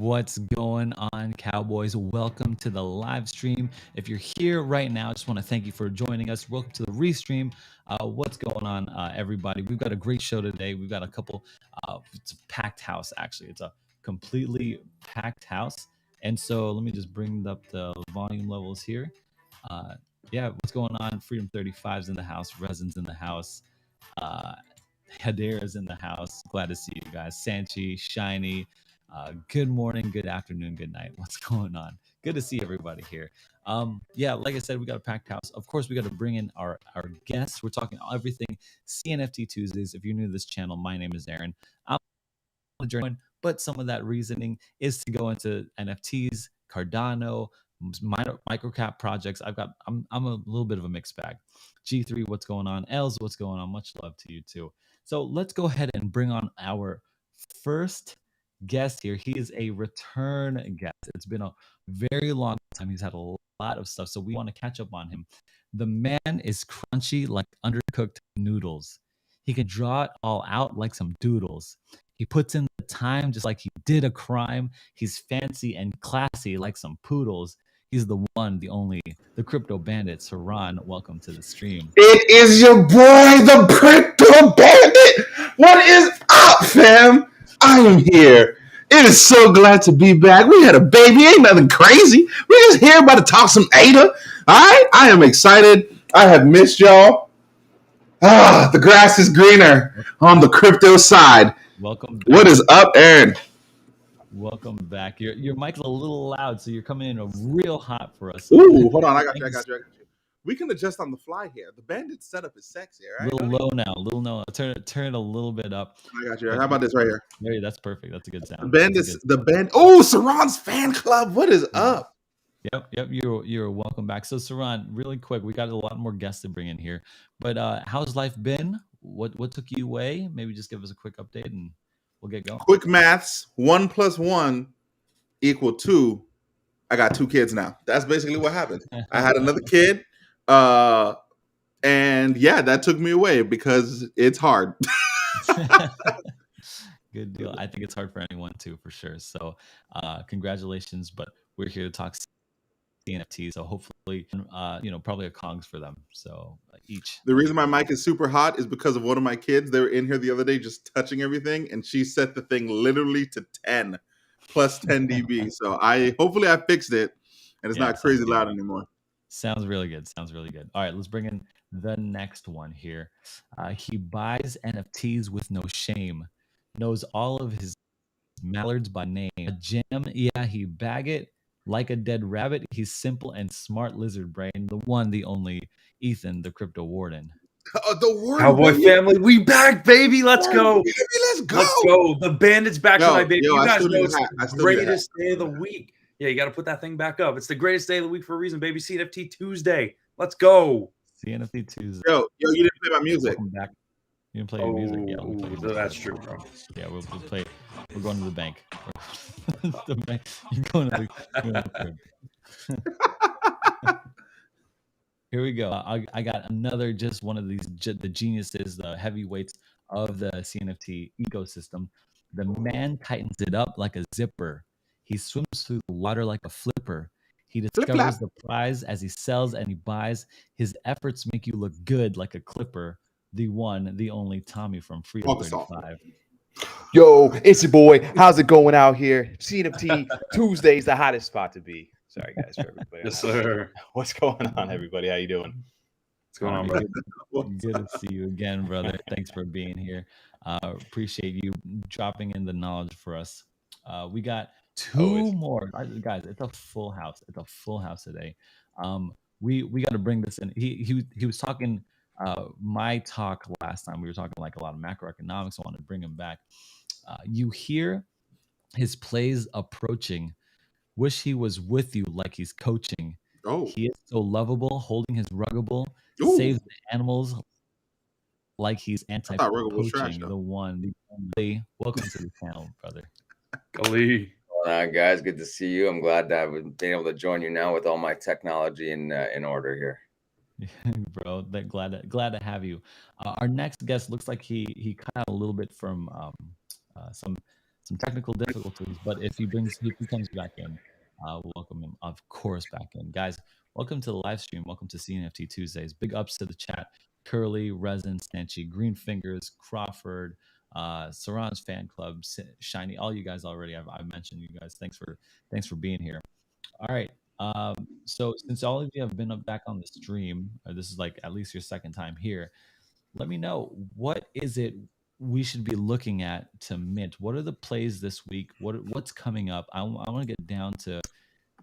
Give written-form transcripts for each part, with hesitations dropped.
What's going on, Cowboys? Welcome to the live stream. If you're here right now, I just want to thank you for joining us. Welcome to the restream. What's going on, everybody? We've got a great show today. We've got a couple. It's a packed house, actually. It's a completely packed house. And so let me just bring up the volume levels here. Yeah, what's going on? Freedom 35's in the house. Resin's in the house. Uh, Hadera's in the house. Glad to see you guys. Sanchi, Shiny. Good morning, good afternoon, good night. What's going on? Good to see everybody here. Yeah, like I said, we got a packed house. Of course, we got to bring in our guests. We're talking everything CNFT Tuesdays. If you're new to this channel, my name is Aaron. I'm a journeyman, but some of that reasoning is to go into NFTs, Cardano, microcap projects. I'm a little bit of a mixed bag. G3, what's going on? Els, what's going on? Much love to you too. So let's go ahead and bring on our first guest here. He is a return guest. It's been a very long time. He's had a lot of stuff, so we want to catch up on him. The man is crunchy like undercooked noodles. He can draw it all out like some doodles. He puts in the time just like he did a crime. He's fancy and classy like some poodles. He's the one, the only, the crypto bandit, Seron. Welcome to the stream. It is your boy, the crypto bandit. What is up, fam? I am here. It is so glad to be back. We had a baby, ain't nothing crazy. We're just here about to talk some ADA. All right, I am excited. I have missed y'all. The grass is greener on the crypto side. Welcome back. What is up, Aaron? Welcome back. Your mic's a little loud, so you're coming in real hot for us. Ooh, hold on. I got you. We can adjust on the fly here. The bandit setup is sexy, all right? A little low now. Turn it a little bit up. I got you. How about this right here? Hey, that's perfect. That's a good sound. The band. Oh, Seron's fan club. What is up? Yep. You're welcome back. So Seron, really quick, we got a lot more guests to bring in here. But how's life been? What took you away? Maybe just give us a quick update and we'll get going. Quick maths. 1 + 1 = 2. I got 2 kids now. That's basically what happened. I had another kid. And yeah, that took me away because it's hard. Good deal. I think it's hard for anyone too, for sure. So congratulations, but we're here to talk CNFT, so hopefully probably a Kongs for them, so each. The reason my mic is super hot is because of one of my kids. They were in here the other day just touching everything, and she set the thing literally to 10 plus 10 dB. So hopefully I fixed it and it's not crazy loud anymore. Sounds really good. All right, let's bring in the next one here. He buys NFTs with no shame, knows all of his mallards by name. A gem, yeah, he bag it like a dead rabbit. He's simple and smart lizard brain. The one, the only, Ethan, the crypto warden. The warden, Cowboy family, we back, baby. Let's go. Baby, let's go. Let's go. The bandit's back tonight, baby. You guys know it's the greatest day of the week. Yeah, you got to put that thing back up. It's the greatest day of the week for a reason, baby. CNFT Tuesday. Let's go. CNFT Tuesday. Yo, you didn't play my music. Welcome back. You didn't play your music. Yeah, we'll play that's true, bro. Yeah, we'll play. We're going to the bank. The bank. You're going to the Here we go. I got another, just one of these, the geniuses, the heavyweights of the CNFT ecosystem. The man tightens it up like a zipper. He swims through the water like a flipper. He discovers the prize as he sells and he buys. His efforts make you look good like a clipper. The one, the only Tommy from Freedom 35. Yo, it's your boy. How's it going out here? CNFT Tuesday is the hottest spot to be. Sorry, guys, for everybody. Yes, sir. What's going on, everybody? How you doing? What's going on, bro? Good to see you again, brother. Thanks for being here. Appreciate you dropping in the knowledge for us. We got two more guys. It's a full house. It's a full house today. We got to bring this in. He was talking my talk last time. We were talking like a lot of macroeconomics. I want to bring him back. You hear his plays approaching. Wish he was with you like he's coaching. Oh, he is so lovable, holding his ruggable, saves the animals like he's anti-poaching. The one, the only. Welcome to the channel, brother. Gully. What's going on, guys? Good to see you. I'm glad to have been able to join you now with all my technology in order here. Bro, glad to have you. Our next guest looks like he cut out a little bit from some technical difficulties, but if he comes back in, we'll welcome him, of course, back in. Guys, welcome to the live stream. Welcome to CNFT Tuesdays. Big ups to the chat. Curly, Resin, Stanchi, Green Fingers, Crawford, Seron's fan club, Shiny, all you guys already. I've mentioned you guys. Thanks for being here. All right. So since all of you have been back on the stream, or this is like at least your second time here, let me know, what is it we should be looking at to mint? What are the plays this week? What's coming up? I want to get down to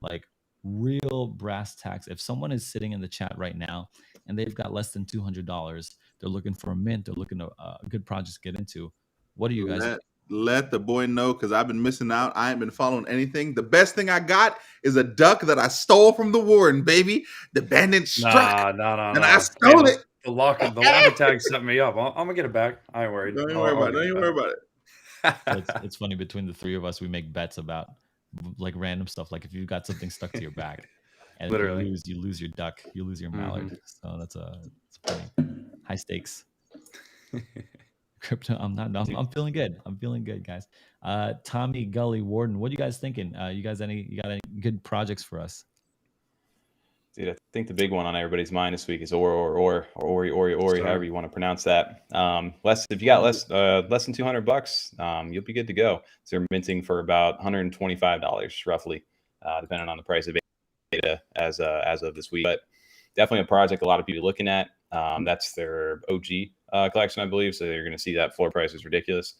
like real brass tacks. If someone is sitting in the chat right now and they've got less than $200, they're looking for a mint, they're looking to a good project to get into. What do you guys? Let the boy know, because I've been missing out. I ain't been following anything. The best thing I got is a duck that I stole from the Warden, baby. The Bandit struck, and I stole it. The lock tag set me up. I'm gonna get it back. I ain't worried. Don't even worry about it. It's funny, between the three of us, we make bets about like random stuff. Like if you've got something stuck to your back, and literally you lose your duck, you lose your mallard. So that's funny. High stakes. Crypto. I'm feeling good. I'm feeling good, guys. Tommy, Gully, Warden, what are you guys thinking? You got any good projects for us? Dude, I think the big one on everybody's mind this week is Ori, however you want to pronounce that. If you got less than $200, you'll be good to go. So they're minting for about $125 roughly, depending on the price of beta as of this week. But definitely a project a lot of people are looking at. That's their OG collection, I believe. So you're going to see that floor price is ridiculous.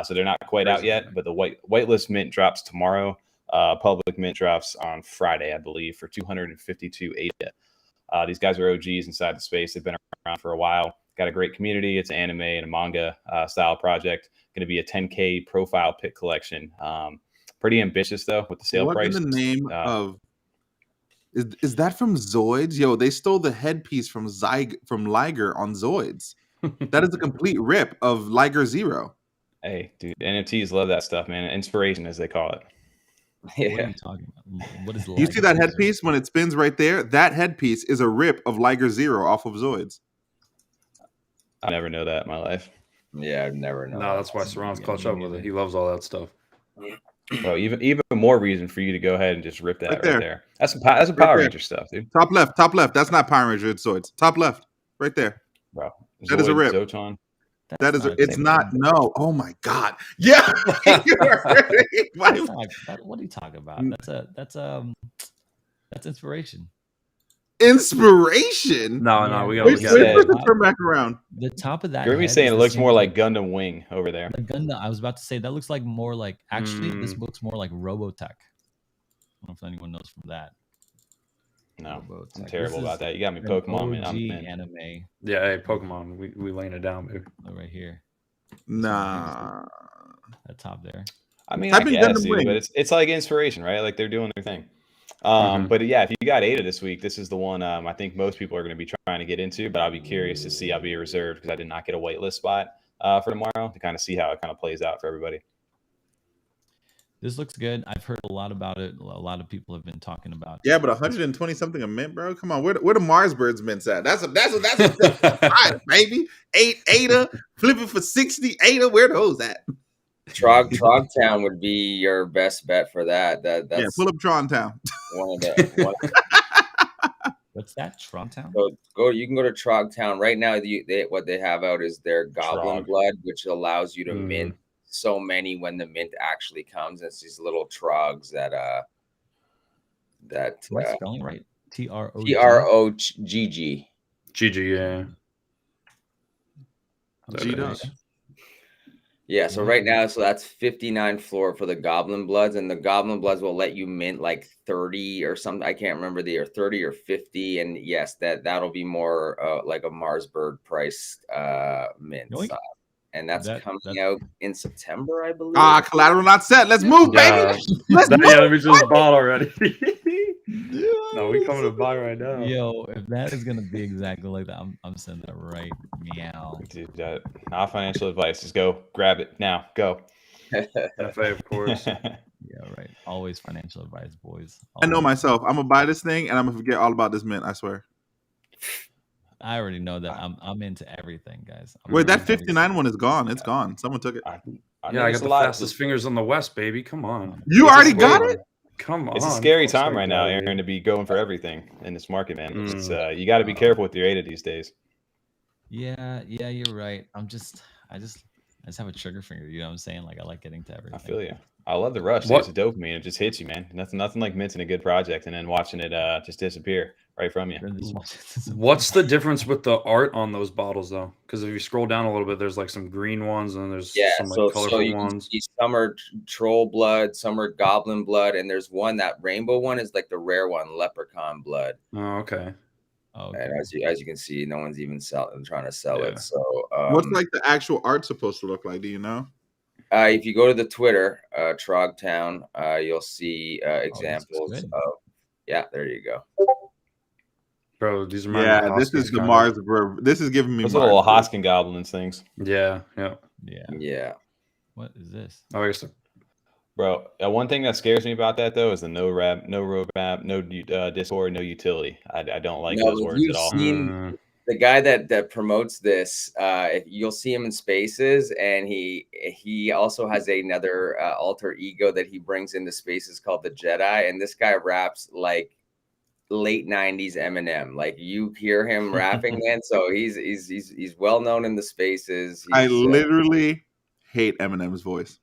So they're not quite out yet, but the whitelist mint drops tomorrow. Public mint drops on Friday, I believe, for 252 ADA. These guys are OGs inside the space. They've been around for a while. Got a great community. It's an anime and a manga style project. Going to be a 10K profile pick collection. Pretty ambitious though with the sale price. What's the name of? Is that from Zoids? Yo, they stole the headpiece from Liger on Zoids. That is a complete rip of Liger Zero. Hey, dude, NFTs love that stuff, man. Inspiration, as they call it. Yeah. What are you talking about? What is You see that headpiece when it spins right there? That headpiece is a rip of Liger Zero off of Zoids. I never know that in my life. Yeah, I've never known. No, that's why Seron's clutch up with it. He loves all that stuff. Bro, even more reason for you to go ahead and just rip that right there. That's some right Power there. Ranger stuff, dude. Top left. That's not Power Ranger, it's Zoids. Top left, right there. Bro, that is a rip. Zoton. That is it's not. No. Oh my God. Yeah. What are you talking about? That's inspiration. Inspiration? No, we gotta look at it. Turn back around. The top of that. You're me saying it looks more like Gundam Wing over there. The Gundam. I was about to say that looks like more like. Actually, this looks more like Robotech. I don't know if anyone knows from that. No, I'm terrible about that. You got me Pokemon, man. I'm anime. Yeah, hey, Pokemon. We laying it down, dude. Right here. Nah. That top there. I mean, I guess, dude, but it's like inspiration, right? Like they're doing their thing. But yeah, if you got Ada this week, this is the one I think most people are going to be trying to get into. But I'll be curious to see. I'll be reserved because I did not get a whitelist spot for tomorrow to kind of see how it kind of plays out for everybody. This looks good. I've heard a lot about it. A lot of people have been talking about it. Yeah, but 120 something a mint, bro. Come on, where the Mars Birds mints at? That's a baby. 8 ADA, flipping for 60 ADA. Where those at? Trogtown would be your best bet for that. That's pull up Trontown. One of the. What's that? Trogtown? So you can go to Trogtown right now. What they have out is their Goblin Blood, which allows you to mint so many when the mint actually comes. It's these little trogs that Am I spelling right? TROGG. GG, yeah. Yeah, so right now, that's 59 floor for the Goblin Bloods, and the Goblin Bloods will let you mint like 30 or something. I can't remember or 30 or 50, and yes, that'll be more like a Mars Bird price mint. And that's coming out in September, I believe. Collateral not set. Let's move, baby. Let's move. Yeah, let me just bought already. No, we coming to buy right now. Yo, if that is gonna be exactly like that, I'm sending that right meow. Dude, not financial advice. Just go grab it now. Go. FA, of course. Yeah, right. Always financial advice, boys. Always. I know myself. I'm gonna buy this thing and I'm gonna forget all about this mint. I swear. I already know that I'm into everything, guys. Wait, that 59 one is gone. It's gone. Someone took it. I got the fastest fingers on the West, baby. Come on. You already got it? Come on. It's a scary time right now, Aaron, to be going for everything in this market, man. It's you got to be careful with your ADA these days. Yeah, you're right. I just have a trigger finger. You know what I'm saying? Like I like getting to everything. I feel you. I love the rush. It's a dopamine. It just hits you, man. Nothing like minting a good project and then watching it just disappear right from you. What's the difference with the art on those bottles, though? Because if you scroll down a little bit, there's like some green ones and there's some like colorful ones. Some are troll blood, some are goblin blood, and there's one, that rainbow one is like the rare one, leprechaun blood. Oh, okay. And as you can see, no one's even trying to sell it. So what's like the actual art supposed to look like? Do you know? If you go to the Twitter, Trogtown, you'll see examples of. Yeah, there you go. Bro, these are my this is the Mars. This is giving me those little Hoskin goblins things. Yeah. What is this? Oh, I guess. Bro, one thing that scares me about that though is the no roadmap, no Discord, no utility. I don't like those words at all. The guy that promotes this, you'll see him in spaces, and he also has another alter ego that he brings into spaces called the Jedi, and this guy raps like late 90s Eminem. Like you hear him rapping, man. So he's well known in the spaces. I literally hate Eminem's voice.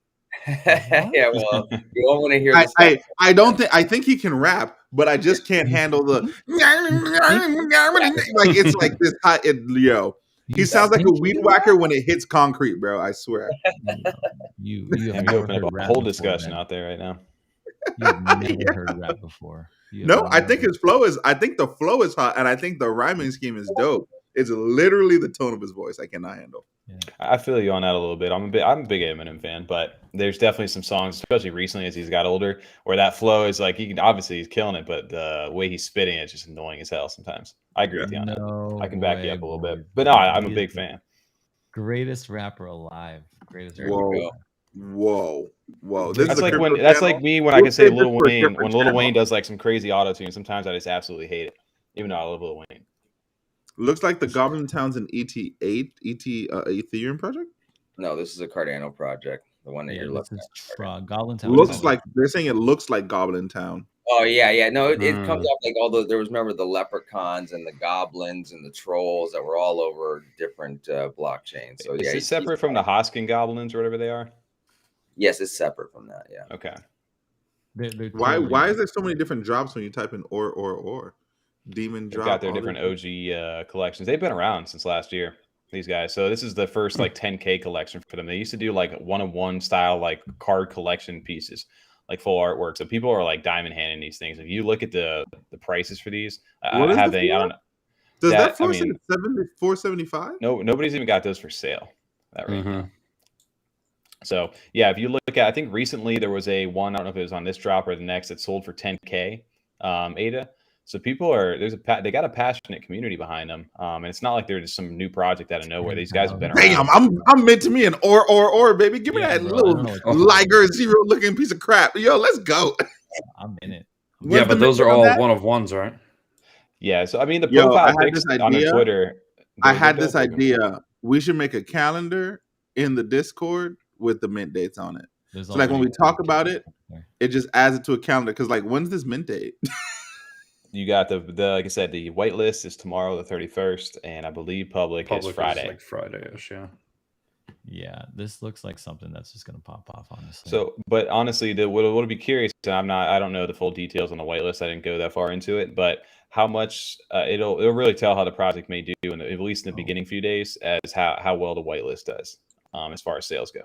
Yeah, well, you don't want to hear this. I don't think. I think he can rap, but I just can't handle the like. It's like this hot. He sounds like a weed whacker when it hits concrete, bro. I swear. You open up a whole discussion out there right now. You've never heard rap before. No, I think his flow is. I think the flow is hot, and I think the rhyming scheme is dope. It's literally the tone of his voice I cannot handle. Yeah. I feel you on that a little bit. I'm a big Eminem fan, but there's definitely some songs, especially recently as he's got older, where that flow is like he's killing it, but the way he's spitting it's just annoying as hell sometimes. I agree with you on that. I can back you up a little bit, but no, I'm a big fan. Greatest rapper alive. Whoa. That's like me when I can say Lil Wayne. When Lil Wayne does like some crazy auto tune, sometimes I just absolutely hate it, even though I love Lil Wayne. Looks like the Goblin Town's an Ethereum project. No, this is a Cardano project. The one that you're looking at. Goblin Town looks like they're saying it looks like Goblin Town. Oh yeah. No, it comes up like all those. There was remember the leprechauns and the goblins and the trolls that were all over different blockchains. So is it separate from the Hoskin goblins or whatever they are? Yes, it's separate from that. Yeah. Okay. Why is there so many different drops when you type in or? Demon drop. They've got their different OG collections. They've been around since last year, these guys. So this is the first like 10K collection for them. They used to do like one-on-one style like card collection pieces, like full artwork. So people are like diamond handing these things. If you look at the prices for these, I don't know. Does that floor say $475? No, nobody's even got those for sale. That right now. So yeah, if you look at, I think recently there was a one. I don't know if it was on this drop or the next that sold for 10K ADA. So people they got a passionate community behind them, and it's not like they're just some new project out of nowhere. These guys have been around. Damn, I'm meant to me an or baby. Give me that little Liger Zero looking piece of crap. Yo, let's go. I'm in it. Yeah, but those are all one of ones, right? Yeah. So I mean, the profile pics on Twitter. I had this idea. We should make a calendar in the Discord with the mint dates on it. So like when we talk about it, it just adds it to a calendar. Because like, when's this mint date? You got the like I said, the whitelist is tomorrow, the 31st, and I believe public is Friday. Is like Friday-ish, yeah. Yeah, this looks like something that's just gonna pop off, honestly. So, but honestly, what'll be curious. I don't know the full details on the whitelist. I didn't go that far into it, but how much it'll really tell how the project may do, at least in the beginning few days, as how well the whitelist does, as far as sales go,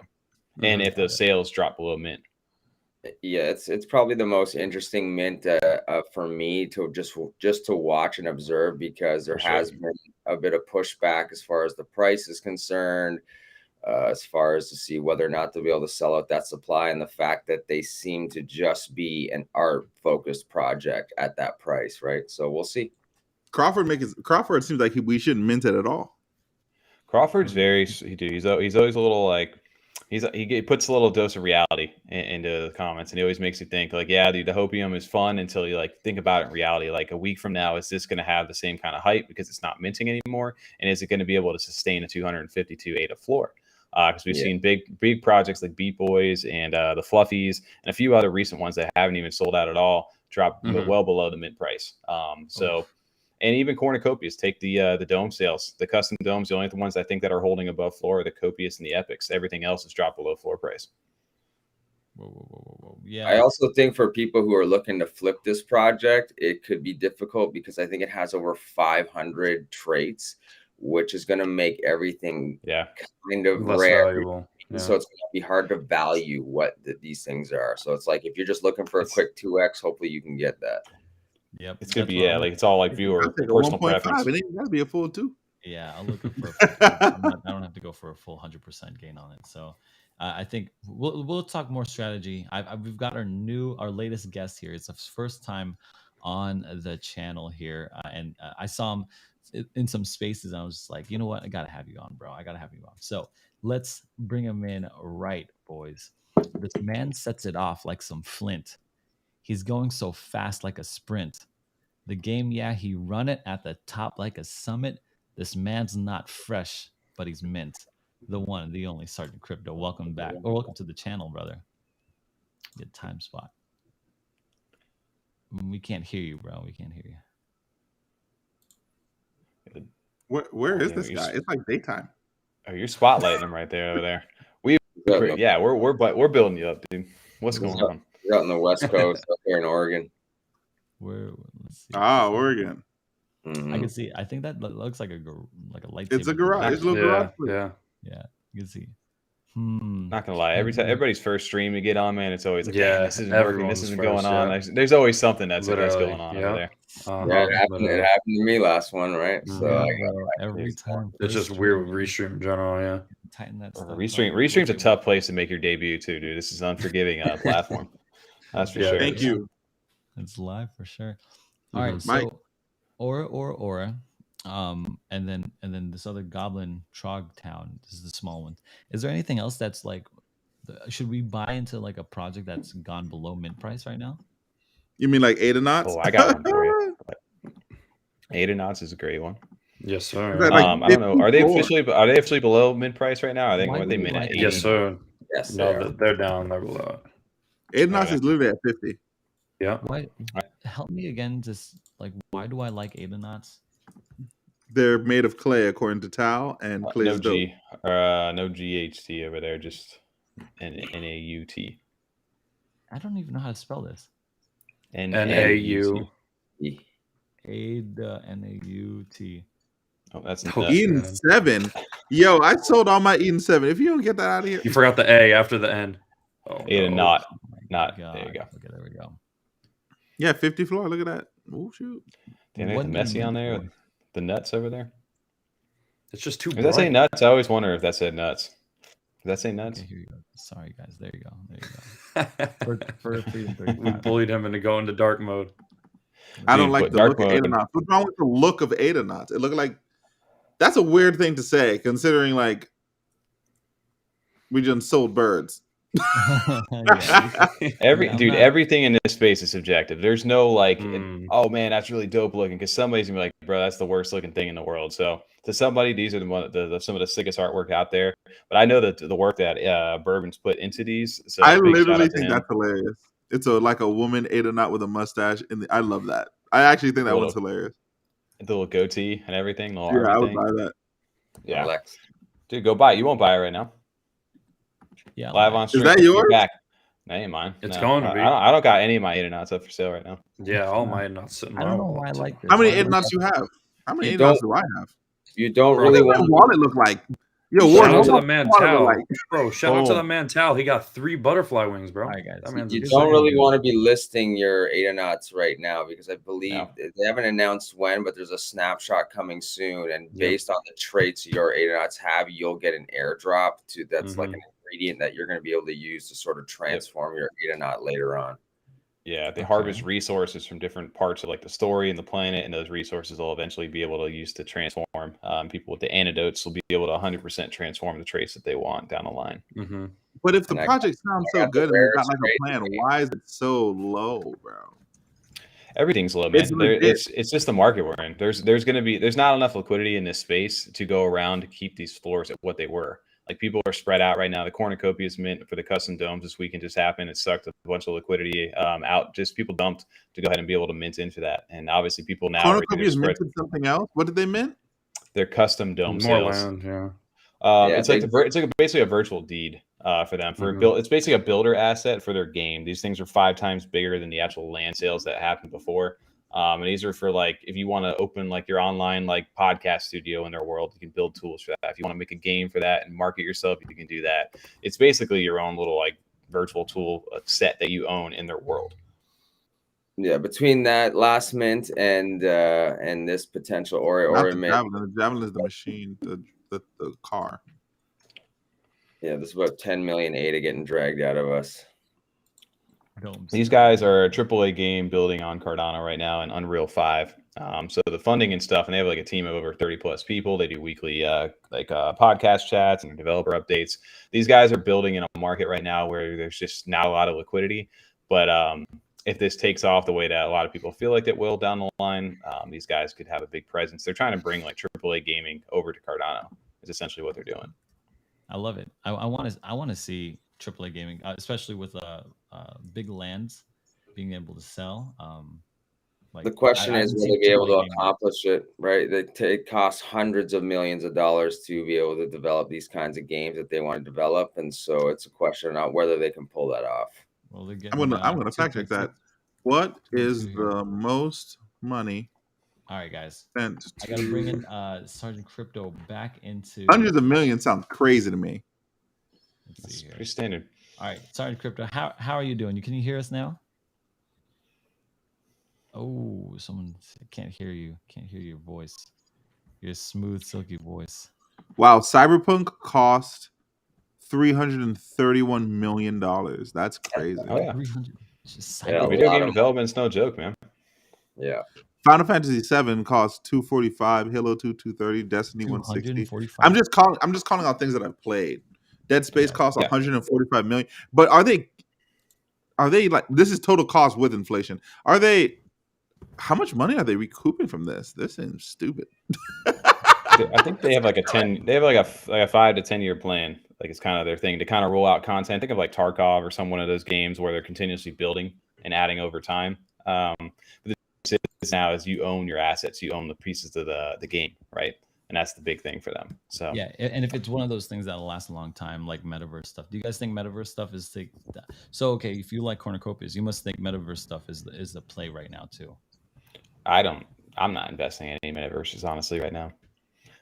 and if the sales drop below mint. Yeah, it's probably the most interesting mint for me to just to watch and observe, because there has been a bit of pushback as far as the price is concerned, as far as to see whether or not they'll be able to sell out that supply, and the fact that they seem to just be an art focused project at that price, right? So we'll see. Crawford seems like we shouldn't mint it at all. Crawford's he's always a little like. He puts a little dose of reality into the comments, and he always makes you think like, yeah, dude, the hopium is fun until you like think about it in reality. Like a week from now, is this going to have the same kind of hype because it's not minting anymore? And is it going to be able to sustain a 252 ADA floor? because we've seen big projects like Beat Boys and the Fluffies and a few other recent ones that haven't even sold out at all drop well below the mint price. And even cornucopias, take the dome sales, the custom domes. The only ones I think that are holding above floor are the copious and the epics. Everything else is dropped below floor price. Whoa. Yeah. I also think for people who are looking to flip this project, it could be difficult because I think it has over 500 traits, which is going to make everything kind of less rare. valuable. Yeah. So it's going to be hard to value what these things are. So it's like if you're just looking for a quick 2x, hopefully you can get that. Yep, it's gonna be like it's all like viewer personal preference. It ain't gotta be a full 2. Yeah, I'll look for. I don't have to go for a full 100% gain on it. So I think we'll talk more strategy. We've got our latest guest here. It's the first time on the channel here, and I saw him in some spaces. And I was just like, you know what, I gotta have you on, bro. I gotta have you on. So let's bring him in, right, boys. This man sets it off like some flint. He's going so fast like a sprint. The game, he run it at the top like a summit. This man's not fresh, but he's mint. The one, the only Sergeant Crypto. Welcome back. Or welcome to the channel, brother. Good time spot. We can't hear you, bro. We can't hear you. Where is this guy? It's like daytime. Oh, you're spotlighting him right there over there. We're building you up, dude. What's going on? We're out on the West Coast, up here in Oregon. Let's see. Oregon. I can see. I think that looks like a lightsaber. It's a garage. It's a little garage. Yeah, you can see. Not gonna lie, everybody's first stream you get on, man, it's always like, this isn't working, this isn't going on. There's always something that's going on over there. It happened to me last one, right? So every time it's just weird with Restream in general. Tighten that stuff. Restream's a tough place to make your debut too, dude. This is an unforgiving platform. That's for sure. Thank you. It's live for sure. All right, so Aura, and then this other Goblin Trog Town. This is the small one. Is there anything else that's like? Should we buy into like a project that's gone below mint price right now? You mean like Adenauts? Oh, I got one for you. Adenauts is a great one. Yes, sir. I don't know. Are they officially below mint price right now? I think they mint at 80. Yes, sir. Yes, no, they're down. They're below. Adenauts is literally at 50. Yeah. Why? Help me again. Just like, why do I like Adenauts? They're made of clay, according to Tao, and clay is dope. No GHT over there, just NAUT. I don't even know how to spell this. NAU. NAUT. Oh, that's Eden 7. Yo, I sold all my Eden 7. If you don't get that out of here, you forgot the A after the N. Oh, Eden not. God. There you go. Okay, there we go. Yeah, 50 floor. Look at that. Oh shoot. Damn, the messy on there. The nuts over there. It's just too. Does that say nuts? I always wonder if that said nuts. Does that say nuts? Okay, here you go. Sorry, guys. There you go. For Freedom 35. We bullied him into going to dark mode. I don't like the look of Adenauts. What's wrong with the look of Adenauts? It looked like that's a weird thing to say, considering like we just sold birds. Everything in this space is subjective. There's no like, oh man, that's really dope looking, because somebody's gonna be like, bro, that's the worst looking thing in the world. So to somebody, these are some of the sickest artwork out there. But I know that the work that Bourbon's put into these. So I literally think that's hilarious. It's like a woman Adenaut with a mustache, I love that. I actually think that one's hilarious. The little goatee and everything. I would buy that. Yeah, dude, go buy it. You won't buy it right now. Yeah, live on stream. Is that yours? Back. That ain't mine. It's going to be. I don't got any of my Adenauts up for sale right now. Yeah, all my Adenauts sitting. I don't know why I like this. How many Adenauts you have? How many Adenauts do I have? You don't really want to wallet look like. Yo, shout out to the man Tal, bro. Shout out to the man Tal. He got 3 butterfly wings, bro. All right, guys. You don't really want to be listing your Adenauts right now, because I believe they haven't announced when, but there's a snapshot coming soon, and based on the traits your Adenauts have, you'll get an airdrop that's like an ingredient that you're going to be able to use to sort of transform your Adenaut later on. Yeah, they harvest resources from different parts of like the story and the planet, and those resources will eventually be able to use to transform. People with the antidotes will be able to 100% transform the traits that they want down the line. But if the project sounds so good and you got like a plan, why is it so low, bro? Everything's low, man. It's just the market we're in. There's not enough liquidity in this space to go around to keep these floors at what they were. Like people are spread out right now. The cornucopias mint for the custom domes this weekend just happened. It sucked a bunch of liquidity out. Just people dumped to go ahead and be able to mint into that. And obviously people now cornucopias minted something else. What did they mint? Their custom dome More sales. land, yeah. It's like basically a virtual deed for them for it's basically a builder asset for their game. These things are 5 times bigger than the actual land sales that happened before. And these are for like if you want to open like your online like podcast studio in their world, you can build tools for that. If you want to make a game for that and market yourself, you can do that. It's basically your own little like virtual tool set that you own in their world. Yeah, between that last mint and this potential Ori mint. The Javelin is the machine, the car. Yeah, this is about 10 million ADA getting dragged out of us. These guys are a AAA game building on Cardano right now in Unreal 5. So the funding and stuff, and they have like a team of over 30 plus people. They do weekly podcast chats and developer updates. These guys are building in a market right now where there's just not a lot of liquidity. But if this takes off the way that a lot of people feel like it will down the line, these guys could have a big presence. They're trying to bring like AAA gaming over to Cardano is essentially what they're doing. I love it. I want to see AAA gaming, especially with big lands being able to sell. The question is, will they be able to accomplish it? Right? It costs hundreds of millions of dollars to be able to develop these kinds of games that they want to develop, and so it's a question of whether they can pull that off. Well, I'm gonna fact check that. What is the most money? All right, guys. Spent I got to bring in Sergeant Crypto back into hundreds of millions. Sounds crazy to me. Let's see here. Pretty standard. All right, Sergeant Crypto, how are you doing? Can you hear us now? Oh, someone can't hear you. Can't hear your voice. Your smooth, silky voice. Wow, Cyberpunk cost $331 million. That's crazy. Oh yeah. Video game development's no joke, man. Yeah. Final Fantasy VII cost $245, Halo 2 $230, Destiny 160. I'm just calling out things that I've played. Dead Space costs $145 million. But are they like, this is total cost with inflation? How much money are they recouping from this? This seems stupid. I think they have like a 5 to 10 year plan. Like it's kind of their thing to kind of roll out content. Think of like Tarkov or one of those games where they're continuously building and adding over time. But this now is you own your assets, you own the pieces of the game, right? And that's the big thing for them. So yeah, and if it's one of those things that'll last a long time, like metaverse stuff, do you guys think metaverse stuff is so? Okay, if you like cornucopias, you must think metaverse stuff is the play right now too. I'm not investing in any metaverses honestly right now.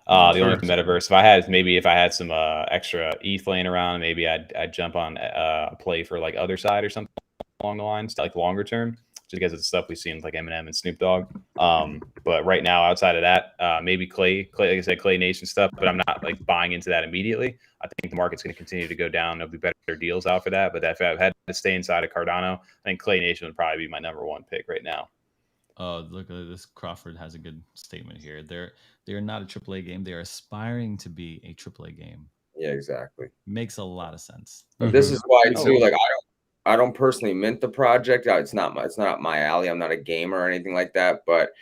The only metaverse, if I had some extra ETH laying around, maybe I'd jump on a play for like Other Side or something along the lines, like longer term, just because of the stuff we've seen with like Eminem and Snoop Dogg. But right now, outside of that, maybe Clay, like I said, Clay Nation stuff. But I'm not like buying into that immediately. I think the market's going to continue to go down. There'll be better deals out for that. But if I've had to stay inside of Cardano, I think Clay Nation would probably be my #1 pick right now. Look at this. Crawford has a good statement here. They're not a AAA game. They're aspiring to be a AAA game. Yeah, exactly. Makes a lot of sense. But this is why too. Like I don't personally mint the project. It's not my alley. I'm not a gamer or anything like that. But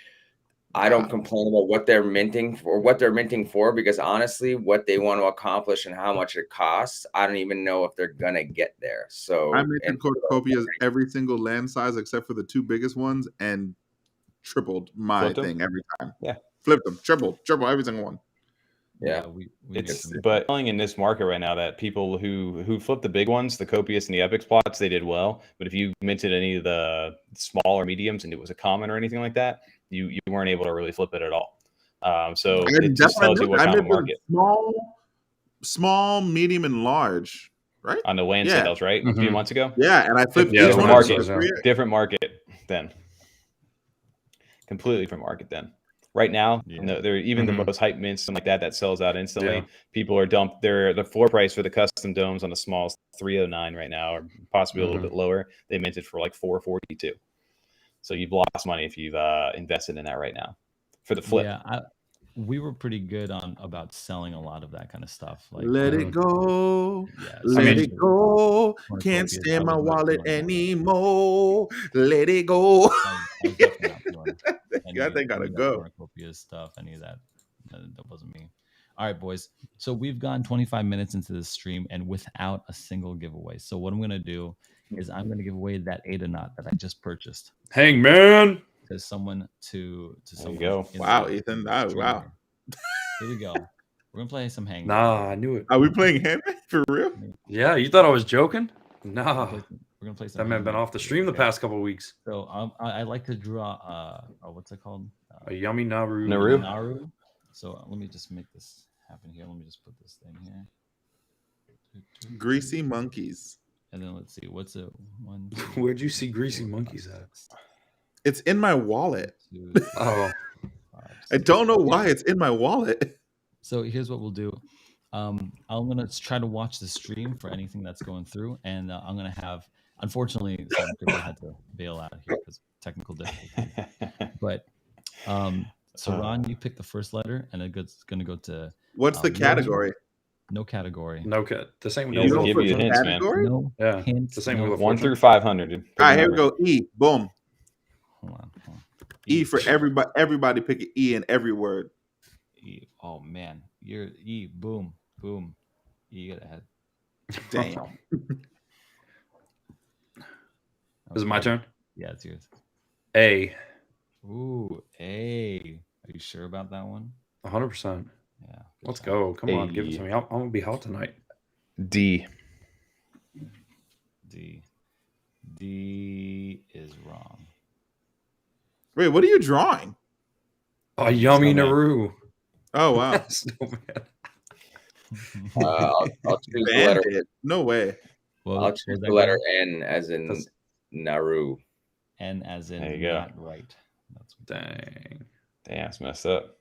I don't complain about what they're minting for because honestly, what they want to accomplish and how much it costs, I don't even know if they're gonna get there. So I minted cornucopias every single land size except for the 2 biggest ones and tripled my thing every time. Yeah, flipped them, triple every single one. Yeah, but telling in this market right now that people who flip the big ones, the Copious and the Epic plots, they did well. But if you minted any of the small or mediums and it was a common or anything like that, you weren't able to really flip it at all. So it just tells you what kind of market. Small, medium, and large, right? On the land sales, right? A few months ago. Yeah, and I flipped different market then. Completely different market then. Right now, they're even the most hype mints, something like that sells out instantly. People are dumped. The floor price for the custom domes on the small is $309 right now, or possibly a little bit lower. They minted for like $442. So you've lost money if you've invested in that right now for the flip. Yeah, we were pretty good about selling a lot of that kind of stuff. Like let it go, let it go. Can't stand my wallet anymore. Let it go. I think gotta go. Stuff, any of that wasn't me. All right, boys. So we've gone 25 minutes into this stream and without a single giveaway. So what I'm gonna do is I'm gonna give away that Ada that I just purchased. Hangman. To someone to someone. There you go. Wow, Ethan. Oh, wow. Here we go. We're gonna play some Hangman. Nah, I knew it. Are we playing Hangman for real? Yeah, you thought I was joking? Nah. We're gonna play some. That man been off the stream the past couple of weeks. So I like to draw. What's it called? A yummy Naru. Naru. So let me just make this happen here. Let me just put this thing here. Greasy monkeys. And then let's see. What's it? One. Where'd you see greasy monkeys at? It's in my wallet. Oh. I don't know why it's in my wallet. So here's what we'll do. I'm gonna try to watch the stream for anything that's going through, and I'm gonna have. Unfortunately, some people had to bail out here because technical difficulties. But so Ron, you pick the first letter, and it's gonna go to. What's the category? No category. No cat. The same. You don't give you hints, man. No yeah. hints. The same no. with 1 through 500. All right, here we go. E. Boom. Hold on. E for everybody. Everybody pick an E in every word. E. Oh man, you're E. Boom. E got ahead. Damn. Is it my turn? Yeah, it's yours. A. Ooh, A. Are you sure about that one? 100%. Yeah. Let's go. Come on, give it to me. I'm gonna be hot tonight. D. D is wrong. Wait, what are you drawing? A yummy Naru. Oh wow. I'll choose the letter. No way. Well, I'll choose the letter N as in Naru. N as in there you go. Not right. That's Dang. Damn, it's messed up.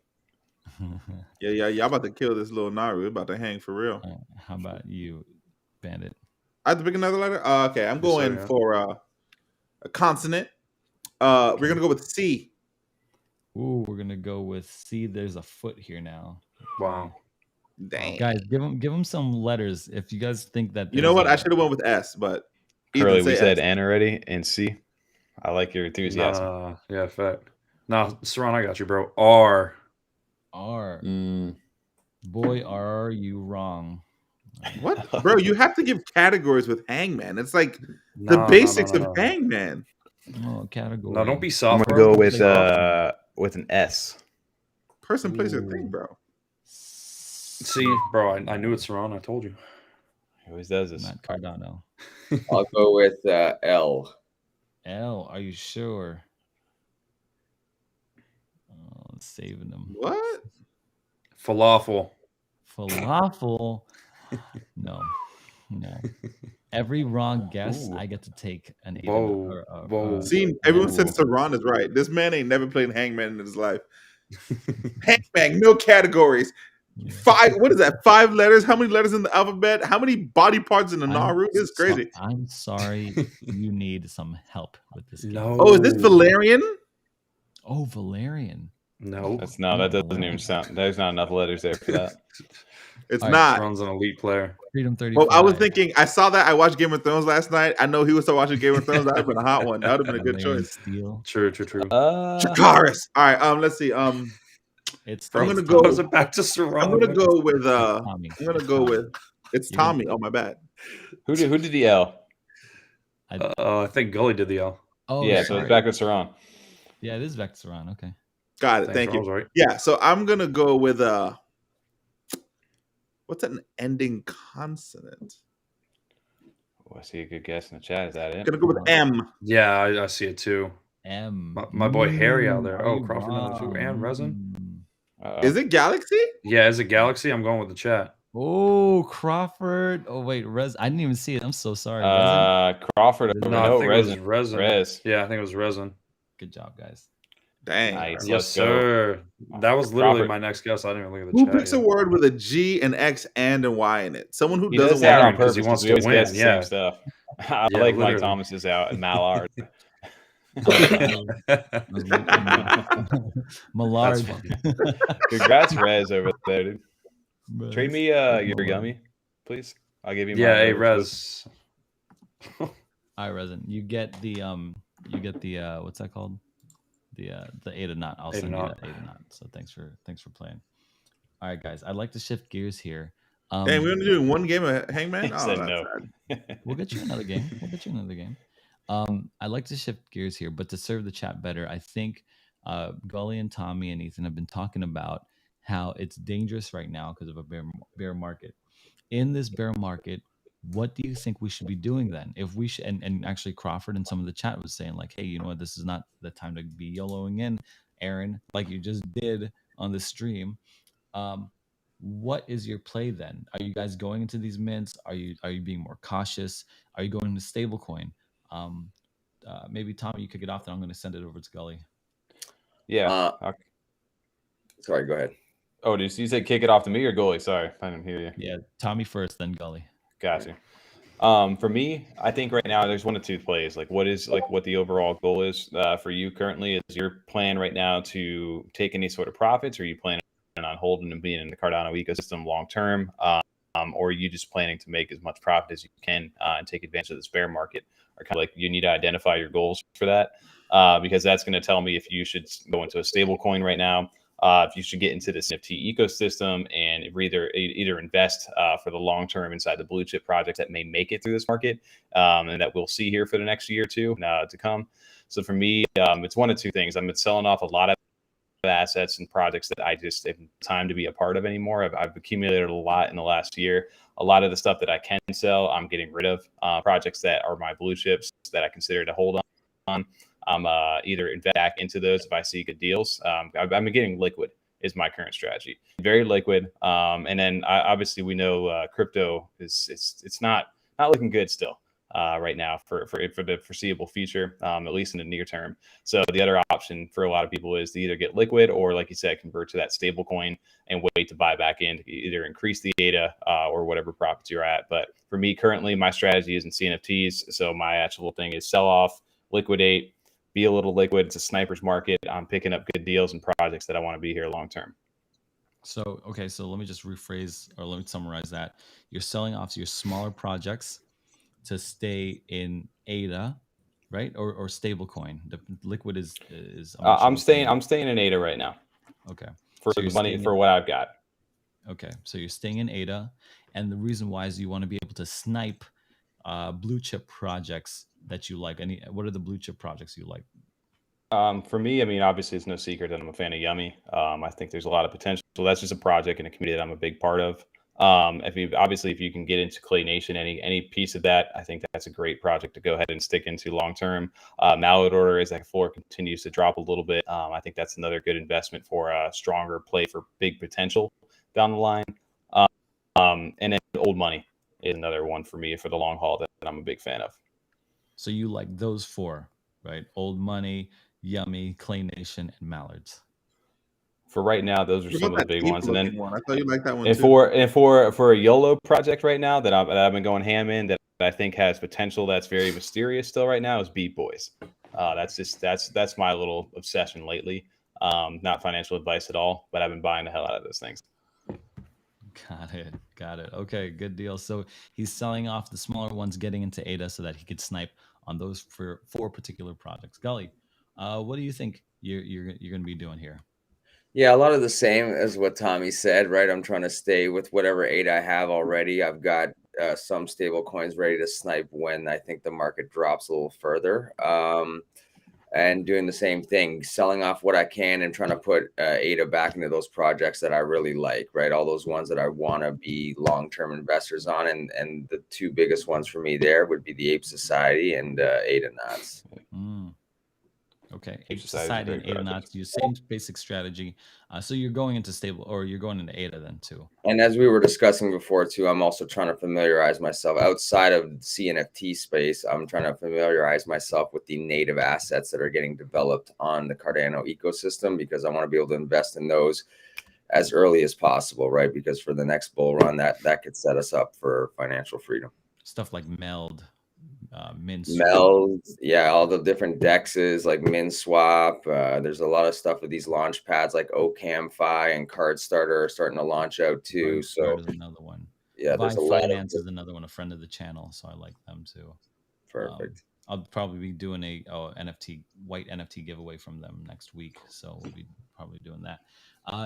Yeah. Y'all about to kill this little Naru. It's about to hang for real. How about you, Bandit? I have to pick another letter. Okay, I'm going for a consonant. We're gonna go with C. Ooh, we're gonna go with C. There's a foot here now. Wow. Dang. Guys, give them some letters. If you guys think that You know what, I should have went with S, but Curly, we said S. N already and C. I like your enthusiasm. Yeah, fact. Nah, Seron, I got you, bro. R. Boy, are you wrong? What, bro? You have to give categories with Hangman. It's like the basics of Hangman. Oh, category. No, don't be soft. I'm gonna go with an S. Person, place, or thing, bro. See, bro, I knew it's Seron. I told you. He always does this. Matt Cardano. I'll go with L. L. Are you sure? Saving them. What? Falafel. No. Every wrong guess, I get to take an 8. Whoa. See, everyone says Seron is right. This man ain't never played Hangman in his life. Hangman, no categories. Yeah. 5. What is that? 5 letters? How many letters in the alphabet? How many body parts in the Naru? It's crazy. I'm sorry. You need some help with this game. No. Oh, is this Valerian? Oh, Valerian. No. That doesn't even sound. There's not enough letters there for that. It's not. Seron's an elite player. Freedom 35. Well, I was thinking, I saw that. I watched Game of Thrones last night. I know he was still watching Game of Thrones. That would have been a hot one. That would have been a good choice. Steel. True. Chikaris. All right. Let's see. I'm gonna go. Was it back to Seron? I'm gonna go with. Tommy. I'm gonna go with. It's Tommy. Oh my bad. Who did the L? I think Gully did the L. Oh yeah. So it's back to Seron. Yeah, it is back to Seron. Okay. Got it. Thank you. Right. Yeah. So I'm gonna go with what's an ending consonant? Oh, I see a good guess in the chat. Is that it? I'm gonna go with M. Yeah, I see it too. M. My boy Harry out there. Oh, Crawford number 2 and Resin. Is it Galaxy? Yeah, is it Galaxy? I'm going with the chat. Oh, Crawford. Oh wait, I didn't even see it. I'm so sorry. Crawford. No, Resin. Yeah, I think it was Resin. Good job, guys. Dang. Nice. Yes, sir. That was literally my next guess. I didn't even look at the Who chat. Who picks a word with a G, an X, and a Y in it? Someone who does doesn't that want on purpose. He wants to win. Same stuff. I like Mike Thomas's out and Mallard. Millard. Congrats, Rez, over there, dude. Trade me your gummy, please. I'll give you. Yeah, hey, Rez. All right, Resin. You get the what's that called? The Ada knot. I'll send you that Ada knot. So thanks for playing. All right, guys. I'd like to shift gears here. Hey, we're only doing one game of Hangman. He Oh, said that's no. sad. We'll get you another game. I'd like to shift gears here, but to serve the chat better, I think Gully and Tommy and Ethan have been talking about how it's dangerous right now because of a bear market. In this bear market, what do you think we should be doing then? If we should, and actually Crawford and some of the chat was saying like, hey, you know what, this is not the time to be YOLOing in, Aaron, like you just did on the stream. What is your play then? Are you guys going into these mints? Are you being more cautious? Are you going to stablecoin? Maybe Tommy, you kick it off, then I'm going to send it over to Gully. Yeah. Sorry, go ahead. Oh, did you say kick it off to me or Gully? Sorry, I didn't hear you. Yeah, Tommy first, then Gully. Gotcha. For me, I think right now there's one of two plays. Like, what the overall goal is for you currently? Is your plan right now to take any sort of profits, or are you planning on holding and being in the Cardano ecosystem long term, or are you just planning to make as much profit as you can and take advantage of this bear market? Or kind of like you need to identify your goals for that, because that's going to tell me if you should go into a stable coin right now. If you should get into the CNFT ecosystem and either invest for the long term inside the blue chip projects that may make it through this market, and that we'll see here for the next year or two to come. So for me, it's one of two things. I'm selling off a lot of assets and projects that I just have time to be a part of anymore. I've accumulated a lot in the last year. A lot of the stuff that I can sell, I'm getting rid of. Projects that are my blue chips that I consider to hold on. I'm either invest back into those if I see good deals. I'm getting liquid is my current strategy. Very liquid. And then obviously we know crypto it's not looking good still right now for the foreseeable future, at least in the near term. So the other option for a lot of people is to either get liquid or, like you said, convert to that stable coin and wait to buy back in to either increase the ADA or whatever profits you're at. But for me currently, my strategy is in CNFTs. So my actual thing is sell off, liquidate, be a little liquid. It's a sniper's market. I'm picking up good deals and projects that I want to be here long term. So, okay, so let me just rephrase or let me summarize that. You're selling off your smaller projects to stay in ADA, right? Or stable coin. The liquid is I'm staying in ADA right now. Okay. For the money for what I've got. Okay. So you're staying in ADA, and the reason why is you want to be able to snipe blue chip projects that you like. What are the blue chip projects you like? For me, I mean, obviously it's no secret that I'm a fan of Yummy. I think there's a lot of potential. So that's just a project and a community that I'm a big part of. If you can get into Clay Nation, any piece of that, I think that's a great project to go ahead and stick into long term. Mallet Order, as that floor continues to drop a little bit, I think that's another good investment for a stronger play for big potential down the line. And then Old Money is another one for me for the long haul that I'm a big fan of. So you like those four, right? Old Money, Yummy, Clay Nation, and Mallards. For right now, those are some of the big ones. And then one. I thought you liked that one and too. For a YOLO project right now that I've been going ham in that I think has potential that's very mysterious still right now is Beat Boys. That's my little obsession lately. Not financial advice at all, but I've been buying the hell out of those things. Got it. Okay, good deal. So he's selling off the smaller ones, getting into ADA so that he could snipe on those for 4 particular projects. Gully, what do you think you're going to be doing here? Yeah, a lot of the same as what Tommy said, right? I'm trying to stay with whatever ADA I have already. I've got some stable coins ready to snipe when I think the market drops a little further. And doing the same thing, selling off what I can and trying to put ADA back into those projects that I really like, right? All those ones that I want to be long-term investors on. And the 2 biggest ones for me there would be the Ape Society and ADA Knots. Okay, Ape Society and ADA Knots, your same basic strategy. So you're going into stable, or you're going into ADA then too. And as we were discussing before too, I'm also trying to familiarize myself outside of the CNFT space. I'm trying to familiarize myself with the native assets that are getting developed on the Cardano ecosystem, because I want to be able to invest in those as early as possible, right? Because for the next bull run, that could set us up for financial freedom. Stuff like Meld. Yeah, all the different dexes like Min Swap. There's a lot of stuff with these launch pads like OCamFi and Card Starter are starting to launch out too. So is another one. Yeah, there's a Finance is another one, a friend of the channel, so I like them too. Perfect. I'll probably be doing a white NFT giveaway from them next week, so we'll be probably doing that.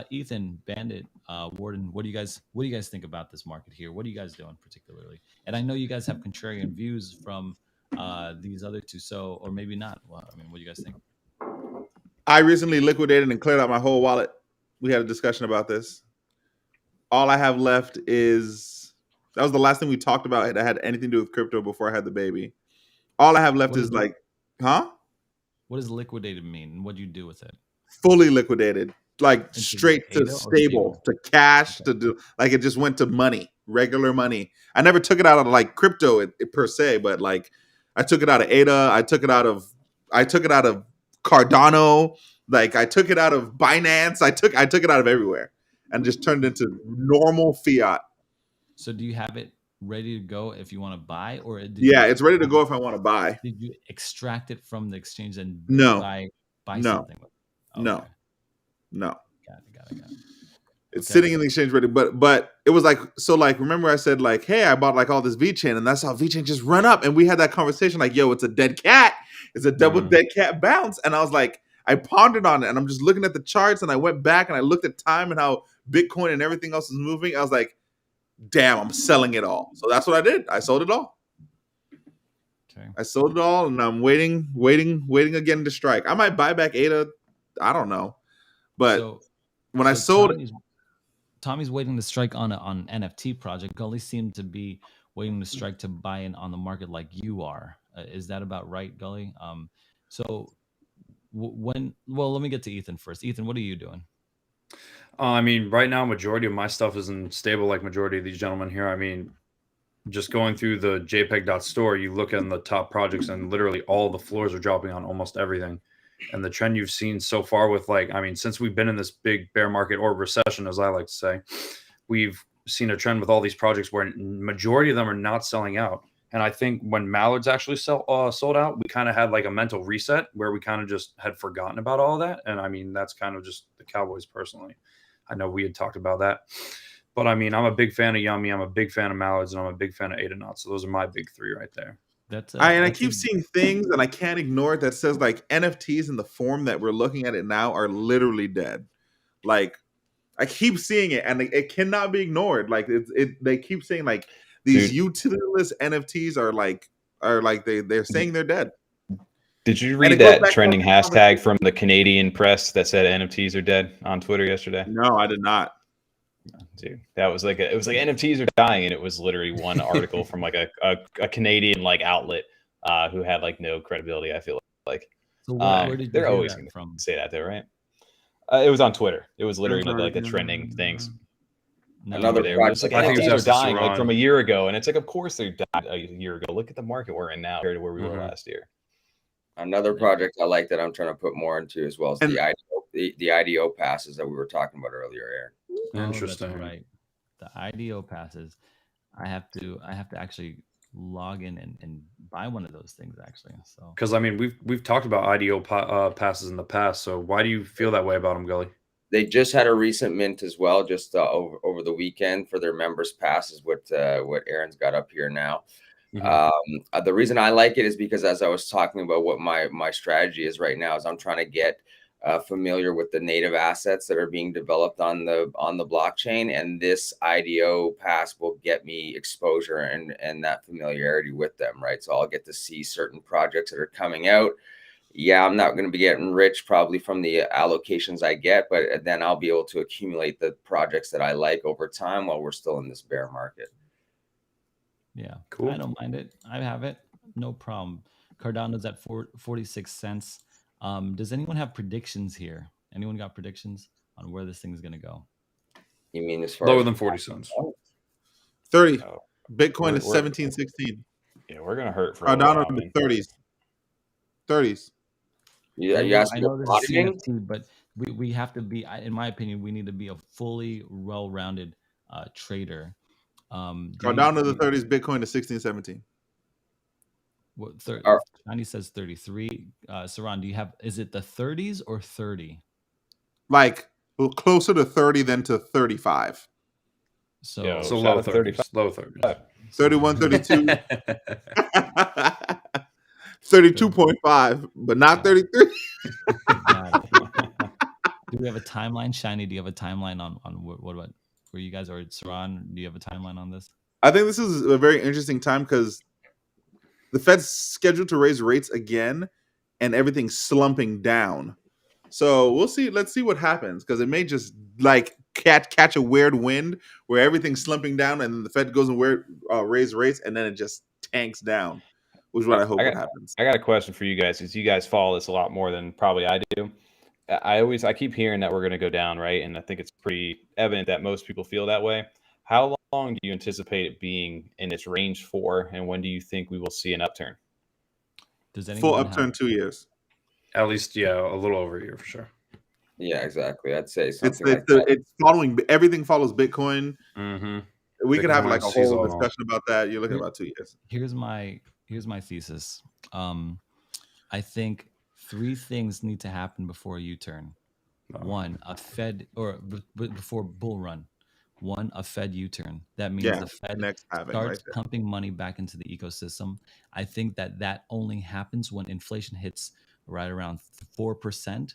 Ethan, Bandit, Warden, what do you guys think about this market here? What are you guys doing particularly? And I know you guys have contrarian views from these other two, so or maybe not. Well, I mean, what do you guys think? I recently liquidated and cleared out my whole wallet. We had a discussion about this. All I have left is that was the last thing we talked about that had anything to do with crypto before I had the baby. All I have left is like, huh? What does liquidated mean? What do you do with it? Fully liquidated, like straight to stable, to cash, to do like it just went to money, regular money. I never took it out of like crypto per se, but like I took it out of ADA, I took it out of Cardano, like I took it out of Binance, I took it out of everywhere and just turned it into normal fiat. So do you have it ready to go if you want to buy, or it's ready to go if I want to buy? Did you extract it from the exchange and buy something? Okay. No. Got it. It's sitting in the exchange ready, but it was like, so like, remember I said like, hey, I bought like all this VeChain, and that's how VeChain just run up, and we had that conversation like, yo, it's a dead cat, it's a double dead cat bounce, and I was like, I pondered on it, and I'm just looking at the charts, and I went back and I looked at time and how Bitcoin and everything else is moving. I was like, damn, I'm selling it all. So that's what I did. I sold it all. Okay. I sold it all, and I'm waiting again to strike. I might buy back ADA. I don't know, but when I sold it, Tommy's waiting to strike on an NFT project. Gully seemed to be waiting to strike to buy in on the market like you are. Is that about right, Gully? Let me get to Ethan first. Ethan, what are you doing? I mean, right now, majority of my stuff isn't stable like majority of these gentlemen here. I mean, just going through the jpeg.store, you look at the top projects and literally all the floors are dropping on almost everything. And the trend you've seen so far with since we've been in this big bear market or recession, as I like to say, we've seen a trend with all these projects where majority of them are not selling out. And I think when Mallards actually sold out, we kind of had like a mental reset where we kind of just had forgotten about all of that. And I mean, that's kind of just the Cowboys personally. I know we had talked about that. But I mean, I'm a big fan of Yummy. I'm a big fan of Mallards, and I'm a big fan of ADA. So those are my big three right there. I keep seeing things, and I can't ignore it, that says like NFTs in the form that we're looking at it now are literally dead. Like I keep seeing it, and it cannot be ignored. Like they keep saying like these utilityless NFTs they're saying they're dead. Did you read that trending hashtag from the Canadian press that said NFTs are dead on Twitter yesterday? No, I did not. Dude, that was like it was like NFTs are dying, and it was literally one article from like a Canadian like outlet who had like no credibility. I feel like where did you they're always going to say that though, right? It was on Twitter. It was literally like the trending things. Another project. Like, NFTs are dying like from a year ago, and it's like, of course they died a year ago. Look at the market we're in now compared to where we were last year. Another project I like that I'm trying to put more into as well as the IDO passes that we were talking about earlier, Aaron. Interesting, right? The IDO passes. I have to actually log in and buy one of those things actually. So because I mean we've talked about IDO passes in the past. So why do you feel that way about them, Gully? They just had a recent mint as well, just over the weekend for their members passes. What Aaron's got up here now. The reason I like it is because, as I was talking about, what my strategy is right now is I'm trying to get familiar with the native assets that are being developed on the blockchain, and this IDO pass will get me exposure and that familiarity with them, right? So I'll get to see certain projects that are coming out. Yeah, I'm not going to be getting rich probably from the allocations I get, but then I'll be able to accumulate the projects that I like over time while we're still in this bear market. Yeah, cool. I don't mind it. I have it. No problem. Cardano's at 46 cents. Does anyone have predictions here? Anyone got predictions on where this thing's going to go? You mean as far lower as than 40 cents? 30. Bitcoin is 1716. Yeah, we're going to hurt for Cardano in the 30s. Yeah, you asked I know this is CNFT, but we have to be, in my opinion, we need to be a fully well-rounded trader. Cardano the 30s, Bitcoin is 1617. What Johnny says 33. Seron, do you have? Is it the 30s or 30? Like closer to 30 than to 35. So low 30s. Low 30s. 31, 32. 32.5, but not 33. Do we have a timeline? Shiny, do you have a timeline on what about where you guys are? Seron, do you have a timeline on this? I think this is a very interesting time because the Fed's scheduled to raise rates again, and everything's slumping down. So we'll see. Let's see what happens because it may just like catch a weird wind where everything's slumping down, and then the Fed goes and raise rates, and then it just tanks down, which is what I hope happens. I got a question for you guys because you guys follow this a lot more than probably I do. I keep hearing that we're going to go down, right? And I think it's pretty evident that most people feel that way. How long do you anticipate it being in its range for, and when do you think we will see an upturn? Full upturn 2 years. At least, yeah, a little over a year for sure. Yeah, exactly. I'd say something it's following. Everything follows Bitcoin. Mm-hmm. We could have like a whole discussion about that. You're looking at about 2 years. Here's my thesis. I think 3 things need to happen before a U-turn. One, a Fed, or before bull run. One, a Fed U-turn. That means the Fed starts pumping money back into the ecosystem. I think that only happens when inflation hits right around 4%.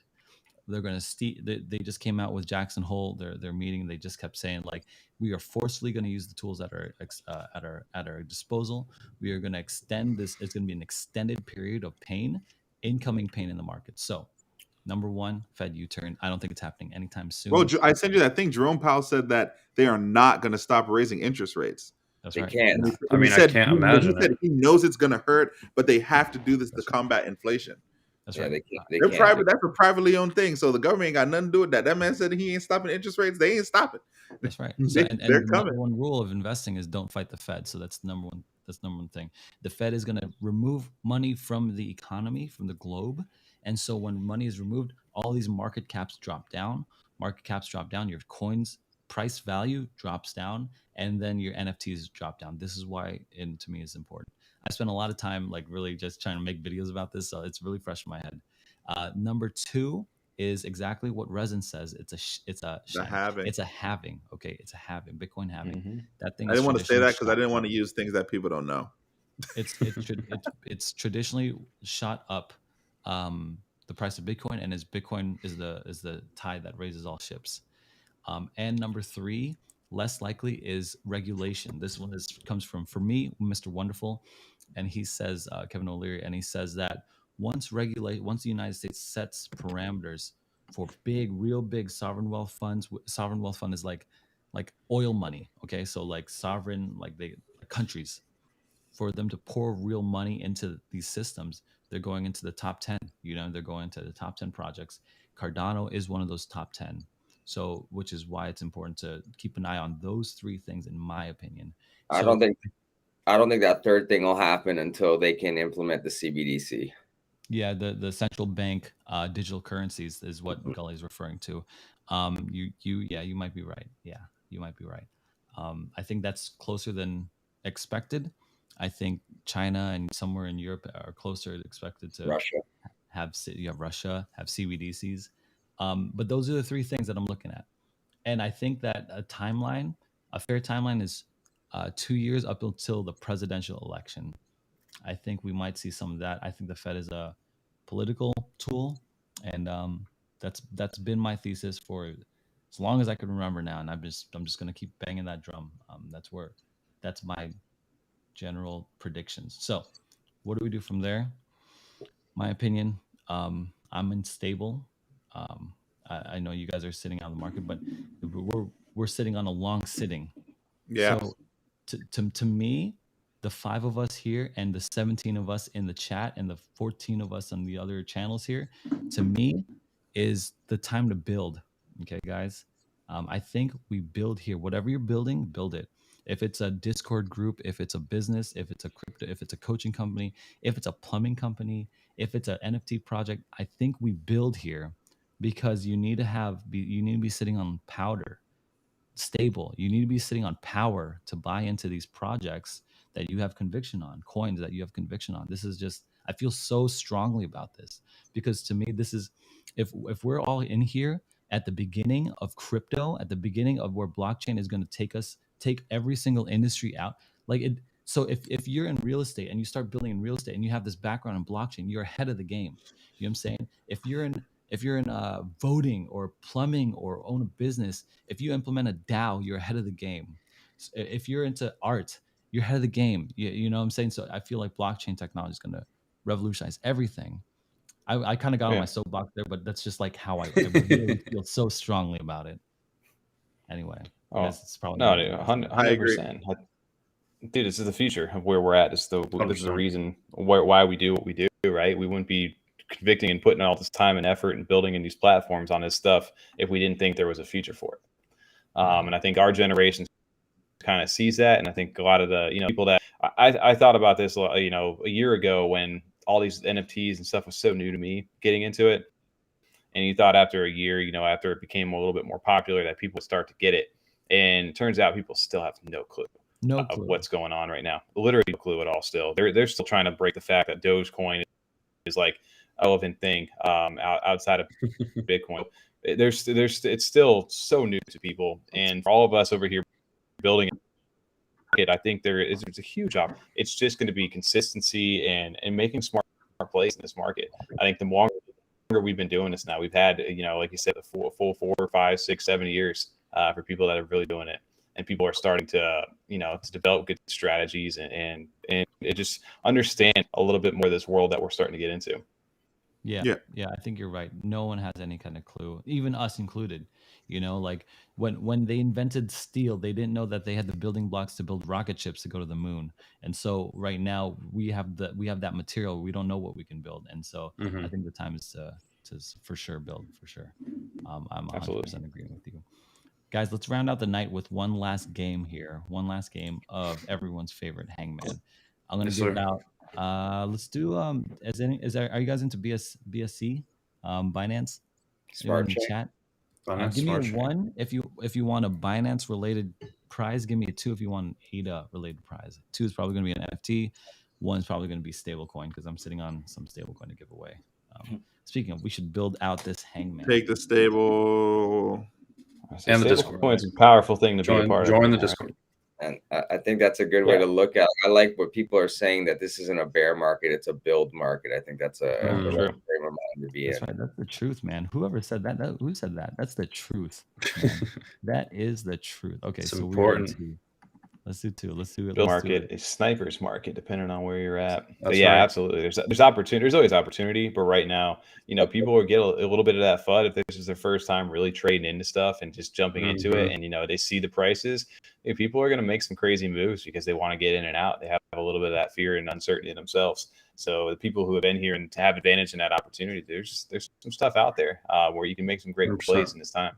They're going to they just came out with Jackson Hole, their meeting. They just kept saying like, we are forcefully going to use the tools that are at our disposal. We are going to extend this. It's going to be an extended period of pain, incoming pain in the market. So number one, Fed U-turn. I don't think it's happening anytime soon. Well, I sent you that thing. Jerome Powell said that they are not going to stop raising interest rates. That's they right. can't. I can't imagine. He said he knows it's going to hurt, but they have to do this to combat inflation. That's right. They're private. That's a privately owned thing. So the government ain't got nothing to do with that. That man said he ain't stopping interest rates. They ain't stopping. That's right. They're the coming. number one rule of investing is don't fight the Fed. So that's number one. That's number one thing. The Fed is going to remove money from the economy, from the globe. And so when money is removed, all these market caps drop down. Market caps drop down. Your coins price value drops down, and then your NFTs drop down. This is why, and to me, is important. I spent a lot of time like really just trying to make videos about this, so it's really fresh in my head. Number 2 is exactly what Resin says. It's a halving. Okay, it's a halving. Bitcoin halving. Mm-hmm. That thing. I didn't want to say that because I didn't want to use things that people don't know. It's traditionally shot up the price of Bitcoin, and Bitcoin is the tide that raises all ships. And number 3, less likely, is regulation. This one comes from, for me, Mr. Wonderful, and he says, Kevin O'Leary, and he says that once the United States sets parameters for real big sovereign wealth funds. Sovereign wealth fund is like oil money. Okay, so like sovereign, like countries, for them to pour real money into these systems, they're going into the top 10. They're going to the top 10 projects. Cardano is one of those top 10. So, which is why it's important to keep an eye on those 3 things, in my opinion. I don't think that third thing will happen until they can implement the CBDC. Yeah, the central bank digital currencies is what Gully is referring to. You might be right. Yeah, you might be right. I think that's closer than expected. I think China and somewhere in Europe are closer expected to Russia. You have Russia, have CBDCs. But those are the 3 things that I'm looking at. And I think that a fair timeline is 2 years up until the presidential election. I think we might see some of that. I think the Fed is a political tool, and that's been my thesis for as long as I can remember now. And I'm just going to keep banging that drum. That's my general predictions. So, what do we do from there? My opinion, I'm unstable. I know you guys are sitting on the market, but we're sitting on a long sitting. Yeah. So to me, the 5 of us here and the 17 of us in the chat and the 14 of us on the other channels here, to me, is the time to build. Okay, guys. I think we build here. Whatever you're building, build it. If it's a Discord group, if it's a business, if it's a crypto, if it's a coaching company, if it's a plumbing company, if it's an NFT project, I think we build here because you need to be sitting on powder, stable. You need to be sitting on power to buy into these projects that you have conviction on, coins that you have conviction on. This is just, I feel so strongly about this because to me, this is, if we're all in here at the beginning of crypto, at the beginning of where blockchain is going to take every single industry out, like it. So if you're in real estate and you start building in real estate and you have this background in blockchain, you're ahead of the game. You know what I'm saying? If you're in If you're in voting or plumbing or own a business, if you implement a DAO, you're ahead of the game. If you're into art, you're ahead of the game. You know what I'm saying? So I feel like blockchain technology is going to revolutionize everything. I kind of got on my soapbox there, but that's just like how I really feel so strongly about it. Anyway, I guess it's probably no, dude, 100%. Dude, this is the future of where we're at. This is the reason why we do what we do, right? We wouldn't be convicting and putting all this time and effort and building in these platforms on this stuff if we didn't think there was a future for it. And I think our generation kind of sees that, and I think a lot of the people that I thought about this a year ago when all these NFTs and stuff was so new to me getting into it, and you thought after a year, after it became a little bit more popular, that people would start to get it, and it turns out people still have no clue. Of what's going on right now. Literally no clue at all. Still, they're still trying to break the fact that Dogecoin is like a relevant thing outside of Bitcoin. It's still so new to people, and for all of us over here building it, I think there's a huge opportunity. It's just going to be consistency and making smart plays in this market. I think the longer we've been doing this now, we've had like you said, the full 4, 5, 6, 7 years for people that are really doing it. And people are starting to, to develop good strategies and just understand a little bit more of this world that we're starting to get into. Yeah. I think you're right. No one has any kind of clue, even us included. Like when they invented steel, they didn't know that they had the building blocks to build rocket ships to go to the moon. And so right now we have that material. We don't know what we can build, and so I think the time is to for sure build for sure. I'm 100% agreeing with you. Guys, let's round out the night with one last game here. One last game of everyone's favorite Hangman. I'm gonna give out. Let's do. Are you guys into BSC? Binance. Smart in the chat. Give me a 1 if you want a Binance related prize. Give me a 2 if you want an ADA related prize. 2 is probably going to be an NFT. 1 is probably going to be stablecoin because I'm sitting on some stablecoin to give away. Speaking of, we should build out this Hangman. Take the stable. And the Discord. It's a powerful thing to be a part of. Join the Discord. And I think that's a good way to look at it. I like what people are saying, that this isn't a bear market, it's a build market. I think that's a great reminder to be in. Right. That's the truth, man. Whoever said that, who said that? That's the truth. That is the truth. Okay, it's so important. Let's do 2. Let's do it. Build market, a sniper's market, depending on where you're at. But yeah, absolutely. There's opportunity. There's always opportunity, but right now, people will get a little bit of that FUD if this is their first time really trading into stuff and just jumping into it, and they see the prices. People are going to make some crazy moves because they want to get in and out. They have a little bit of that fear and uncertainty themselves. So the people who have been here and to have advantage in that opportunity, there's some stuff out there where you can make some great plays in this time.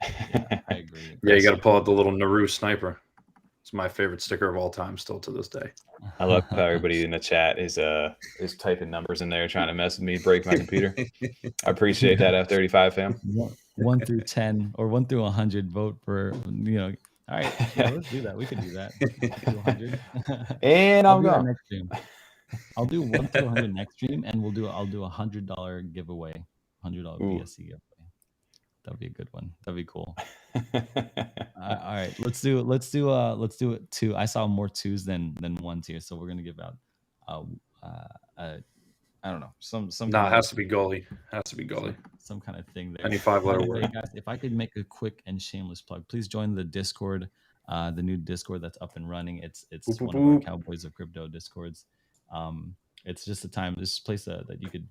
Yeah, I agree. Yeah, you got to pull out the little Naru sniper. It's my favorite sticker of all time, still to this day. I love how everybody in the chat is typing numbers in there, trying to mess with me, break my computer. I appreciate that, F35 fam. 1 through 10 or 1 through 100. Vote for All right, let's do that. We could do that. 100. And I'm gone. Next stream. I'll do 1 through 100 next stream, and I'll do $100 giveaway, $100 BSC giveaway. That'd be a good one. That'd be cool. All right, let's do it 2. I saw more 2s than 1s here, so we're gonna give out. I don't know, some. No, it has to be Gully. Has to be Gully. Some kind of thing there. Any 5-letter word. Guys, if I could make a quick and shameless plug, please join the Discord, the new Discord that's up and running. It's one of our Cowboys of Crypto Discords. It's just a time. This place that you could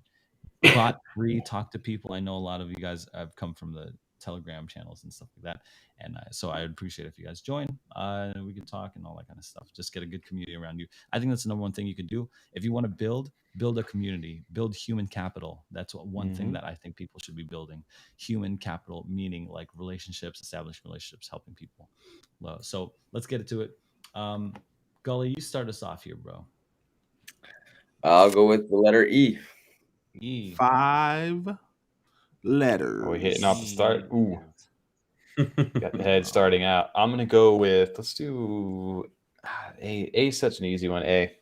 bot free, talk to people. I know a lot of you guys have come from the Telegram channels and stuff like that, and so I'd appreciate if you guys join. We can talk and all that kind of stuff. Just get a good community around you. I think that's the number one thing you could do if you want to build a community, build human capital. That's one thing that I think people should be building. Human capital, meaning like relationships, establishing relationships, helping people. So let's get into it. Gully, you start us off here, bro. I'll go with the letter E. 5 letters. Are we hitting off the start? Ooh. Got the head starting out. I'm going to go with, let's do A. A is such an easy one. A.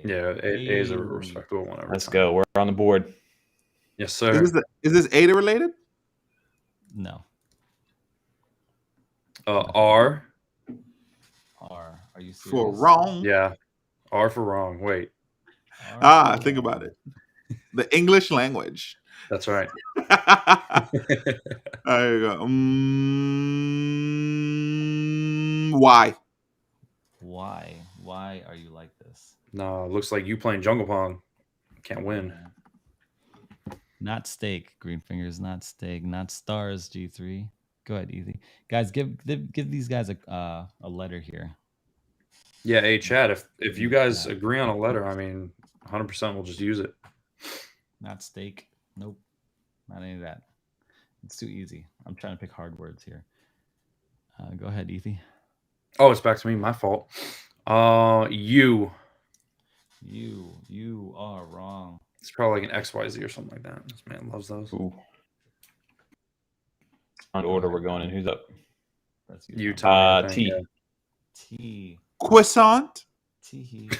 Yeah, A is a respectable one. Let's go. We're on the board. Yes, sir. Is this ADA related? No. R. Are you serious? For wrong? Yeah. R for wrong. Wait. Think about it. The English language. That's right. There you go. Why? Why are you like this? No, it looks like you playing Jungle Pong. Can't win. Not steak, Green Fingers. Not steak. Not stars. G3. Go ahead, Easy. Guys, give these guys a letter here. Yeah, hey Chad, if you guys agree on a letter, I mean, 100% we'll just use it. Not steak. Nope. Not any of that. It's too easy. I'm trying to pick hard words here. Go ahead, Ethy. Oh, it's back to me. My fault. You are wrong. It's probably like an XYZ or something like that. This man loves those. Ooh. On order, we're going in. Who's up? That's you, Tommy. T. Yeah. T. Croissant. T.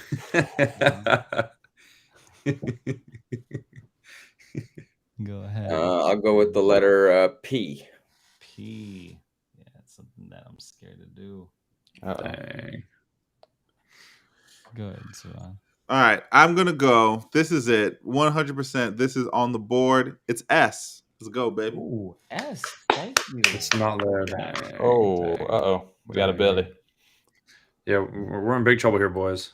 Go ahead. I'll go with the letter P. P. Yeah, it's something that I'm scared to do. Dang. Go ahead, Seron. All right, I'm gonna go. This is it. 100%. This is on the board. It's S. Let's go, baby. Ooh, S. Thank you. It's not there. Dang. Oh, we got a belly. Yeah, we're in big trouble here, boys.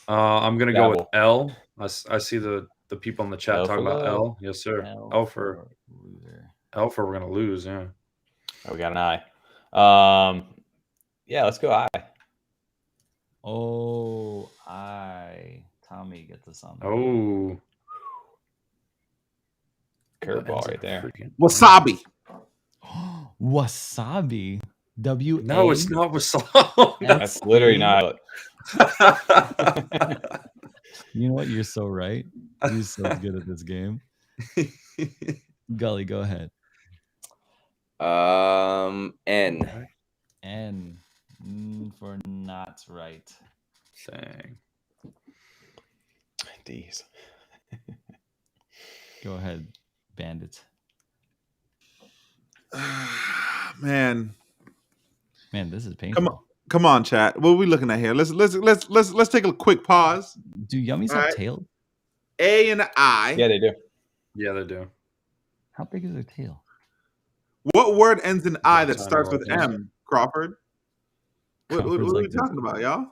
I'm gonna go with L. I see the people in the chat talking about L. Yes, sir. L for loser. L for we're gonna lose. Yeah. Oh, we got an I. Yeah, let's go I. Oh, Tommy, get this on. Oh. Curveball right there. Wasabi. Wasabi. W. No, it's not wasabi. That's literally not. You know what? You're so right. You're so good at this game. Gully, go ahead. N. N. For not right. Dang. D's. Go ahead, Bandit. Man, this is painful. Come on, chat. What are we looking at here? Let's take a quick pause. Do yummies have tails? A and I. Yeah, they do. Yeah, they do. How big is their tail? What word ends in I that starts with M, Crawford? What are we talking about, y'all?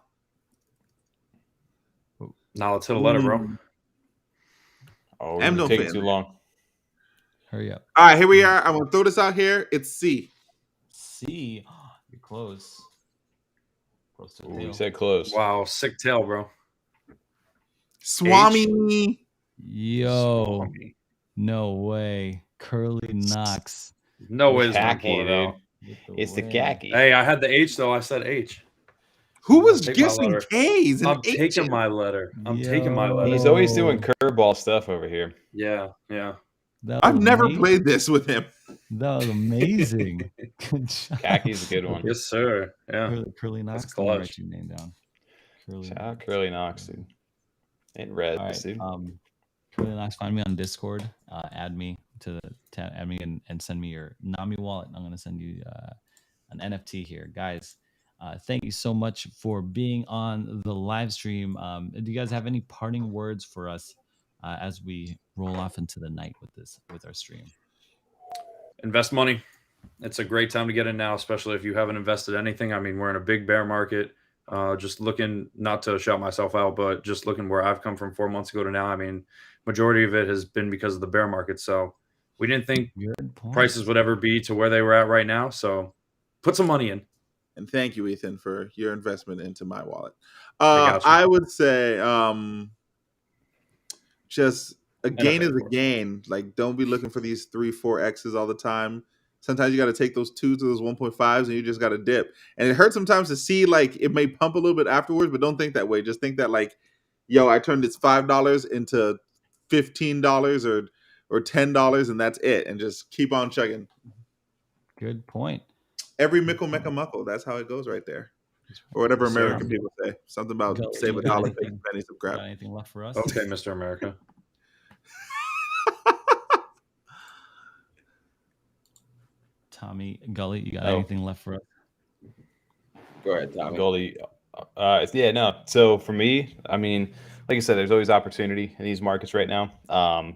Now let's hit a letter, bro. Oh, M don't take too long. Hurry up. All right, here we are. I'm going to throw this out here. It's C. C. You're close. Close to you said close. Wow, sick tail, bro. Swami. Yo. Swami. No way. Curly Knox. No way. Khaki, dude. It's the khaki. Hey, I had the H, though. I said H. Who was guessing K's? I'm taking my letter. I'm taking my letter. He's always doing curveball stuff over here. Yeah. I've never played this with him. That was amazing. Good job. Khaki's a good one. Yes, sir. Yeah. Curly Knox. That's clutch. Write your name down. Shout out Curly Knox, dude. In red, dude. Curly Knox, find me on Discord. Add me add me and send me your Nami wallet. I'm gonna send you an NFT here, guys. Thank you so much for being on the live stream. Do you guys have any parting words for us as we roll off into the night with our stream? Invest money. It's a great time to get in now, especially if you haven't invested anything. I mean, we're in a big bear market. Just looking, not to shout myself out, but just looking where I've come from 4 months ago to now. I mean, majority of it has been because of the bear market. So we didn't think prices would ever be to where they were at right now. So put some money in. And thank you, Ethan, for your investment into my wallet. I would say just a gain is a gain. Like, don't be looking for these 3, 4X's all the time. Sometimes you got to take those 2s to those 1.5s and you just got to dip. And it hurts sometimes to see, like, it may pump a little bit afterwards, but don't think that way. Just think that, like, yo, I turned this $5 into $15 or $10 and that's it. And just keep on chugging. Good point. Every mickle, mecca, muckle. That's how it goes right there. Or whatever American people say. Something about save a dollar, take pennies of crap. Got anything left for us? Okay, Mr. America. Tommy, Gully, you got anything left for us? Go ahead, Tommy. Gully, Yeah, no. So for me, I mean, like I said, there's always opportunity in these markets right now.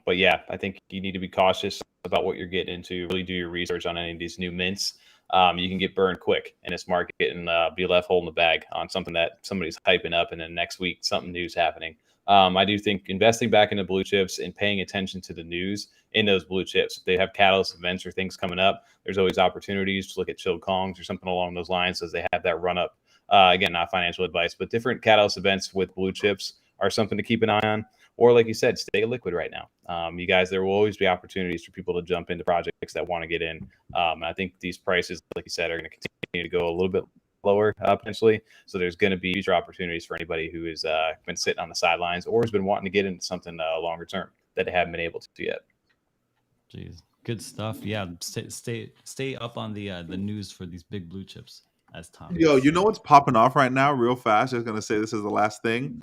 But yeah, I think you need to be cautious about what you're getting into. Really do your research on any of these new mints. You can get burned quick in this market and be left holding the bag on something that somebody's hyping up, and then next week something new's happening. I do think investing back into blue chips and paying attention to the news in those blue chips. If they have catalyst events or things coming up, there's always opportunities to look at chilled Kongs or something along those lines as they have that run up. Again, not financial advice, but different catalyst events with blue chips are something to keep an eye on. Or like you said, stay liquid right now. You guys, there will always be opportunities for people to jump into projects that want to get in. And I think these prices, like you said, are going to continue to go a little bit lower potentially. So there's going to be future opportunities for anybody who has been sitting on the sidelines or has been wanting to get into something longer term that they haven't been able to yet. Jeez, good stuff. Yeah, stay up on the news for these big blue chips. As Tom. Yo, you know what's popping off right now, real fast? I was gonna say this is the last thing.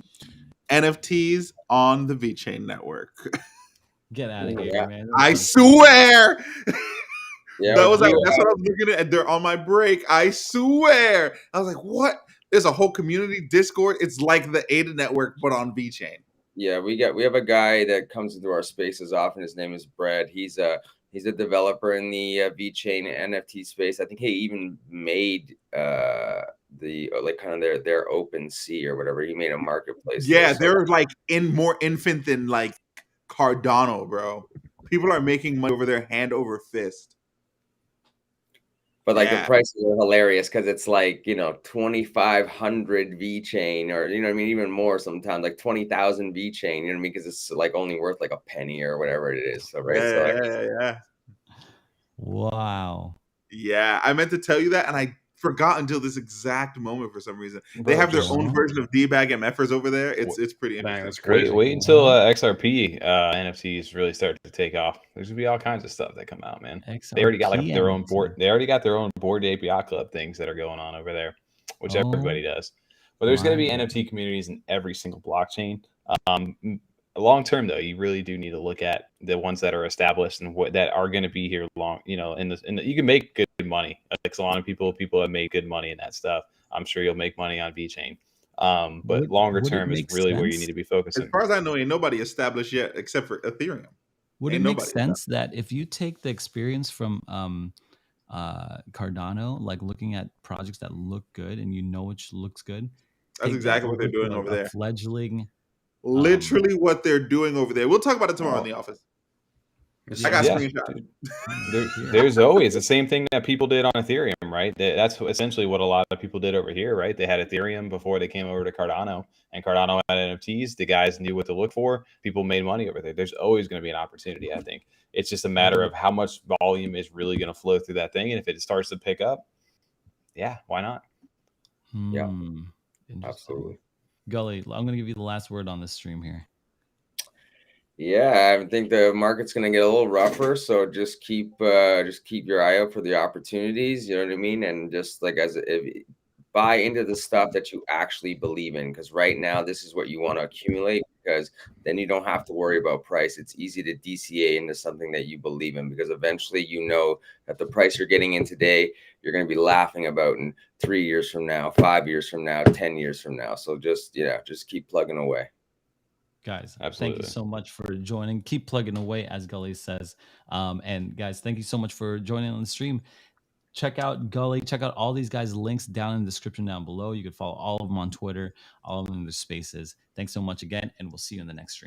NFTs on the VeChain network. Get out of here, man! I swear. Yeah, that's what I was looking at. They're on my break. I swear. I was like, what? There's a whole community Discord. It's like the ADA network, but on VeChain. Yeah, we have a guy that comes into our spaces often. His name is Brad. He's a developer in the VeChain NFT space. I think he even made the like kind of their open sea or whatever. He made a marketplace. Yeah, they're like more infant than like Cardano, bro. People are making money over there hand over fist. But like the prices are hilarious because it's like, 2,500 VeChain or, I mean, even more sometimes, like 20,000 VeChain, you know what I mean? Because it's like only worth like a penny or whatever it is. So, right. Yeah. Wow. Yeah. I meant to tell you that and I forgot until this exact moment for some reason. They have their own version of D-Bag MFers over there. It's pretty interesting. That's crazy. Wait until XRP NFTs really start to take off. There's gonna be all kinds of stuff that come out, man. XRP they already got like their own board. They already got their own Bored Ape Yacht Club things that are going on over there, which everybody does. But there's gonna be NFT communities in every single blockchain. Long term though, you really do need to look at the ones that are established and what that are going to be here long. You can make good money. Like a lot of people have made good money in that stuff. I'm sure you'll make money on VeChain. But longer term is really where you need to be focusing. As far as I know, ain't nobody established yet except for Ethereum. Would it make sense that if you take the experience from Cardano, like looking at projects that look good and which looks good, that's exactly what they're doing over there. Fledgling. Literally what they're doing over there. We'll talk about it tomorrow in the office. I got screenshots. There's always the same thing that people did on Ethereum, right? That's essentially what a lot of people did over here, right? They had Ethereum before they came over to Cardano, and Cardano had NFTs. The guys knew what to look for. People made money over there. There's always going to be an opportunity, I think. It's just a matter of how much volume is really going to flow through that thing. And if it starts to pick up, yeah, why not? Yeah, absolutely. Gully, I'm going to give you the last word on this stream here. Yeah, I think the market's going to get a little rougher, so just keep your eye out for the opportunities. You know what I mean, and just like buy into the stuff that you actually believe in, because right now this is what you want to accumulate, because then you don't have to worry about price. It's easy to DCA into something that you believe in, because eventually that the price you're getting in today, you're going to be laughing about in 3 years from now, 5 years from now, 10 years from now. So just keep plugging away. Guys, absolutely. Thank you so much for joining. Keep plugging away, as Gully says. And guys, thank you so much for joining on the stream. Check out Gully. Check out all these guys' links down in the description down below. You can follow all of them on Twitter, all of them in their spaces. Thanks so much again, and we'll see you in the next stream.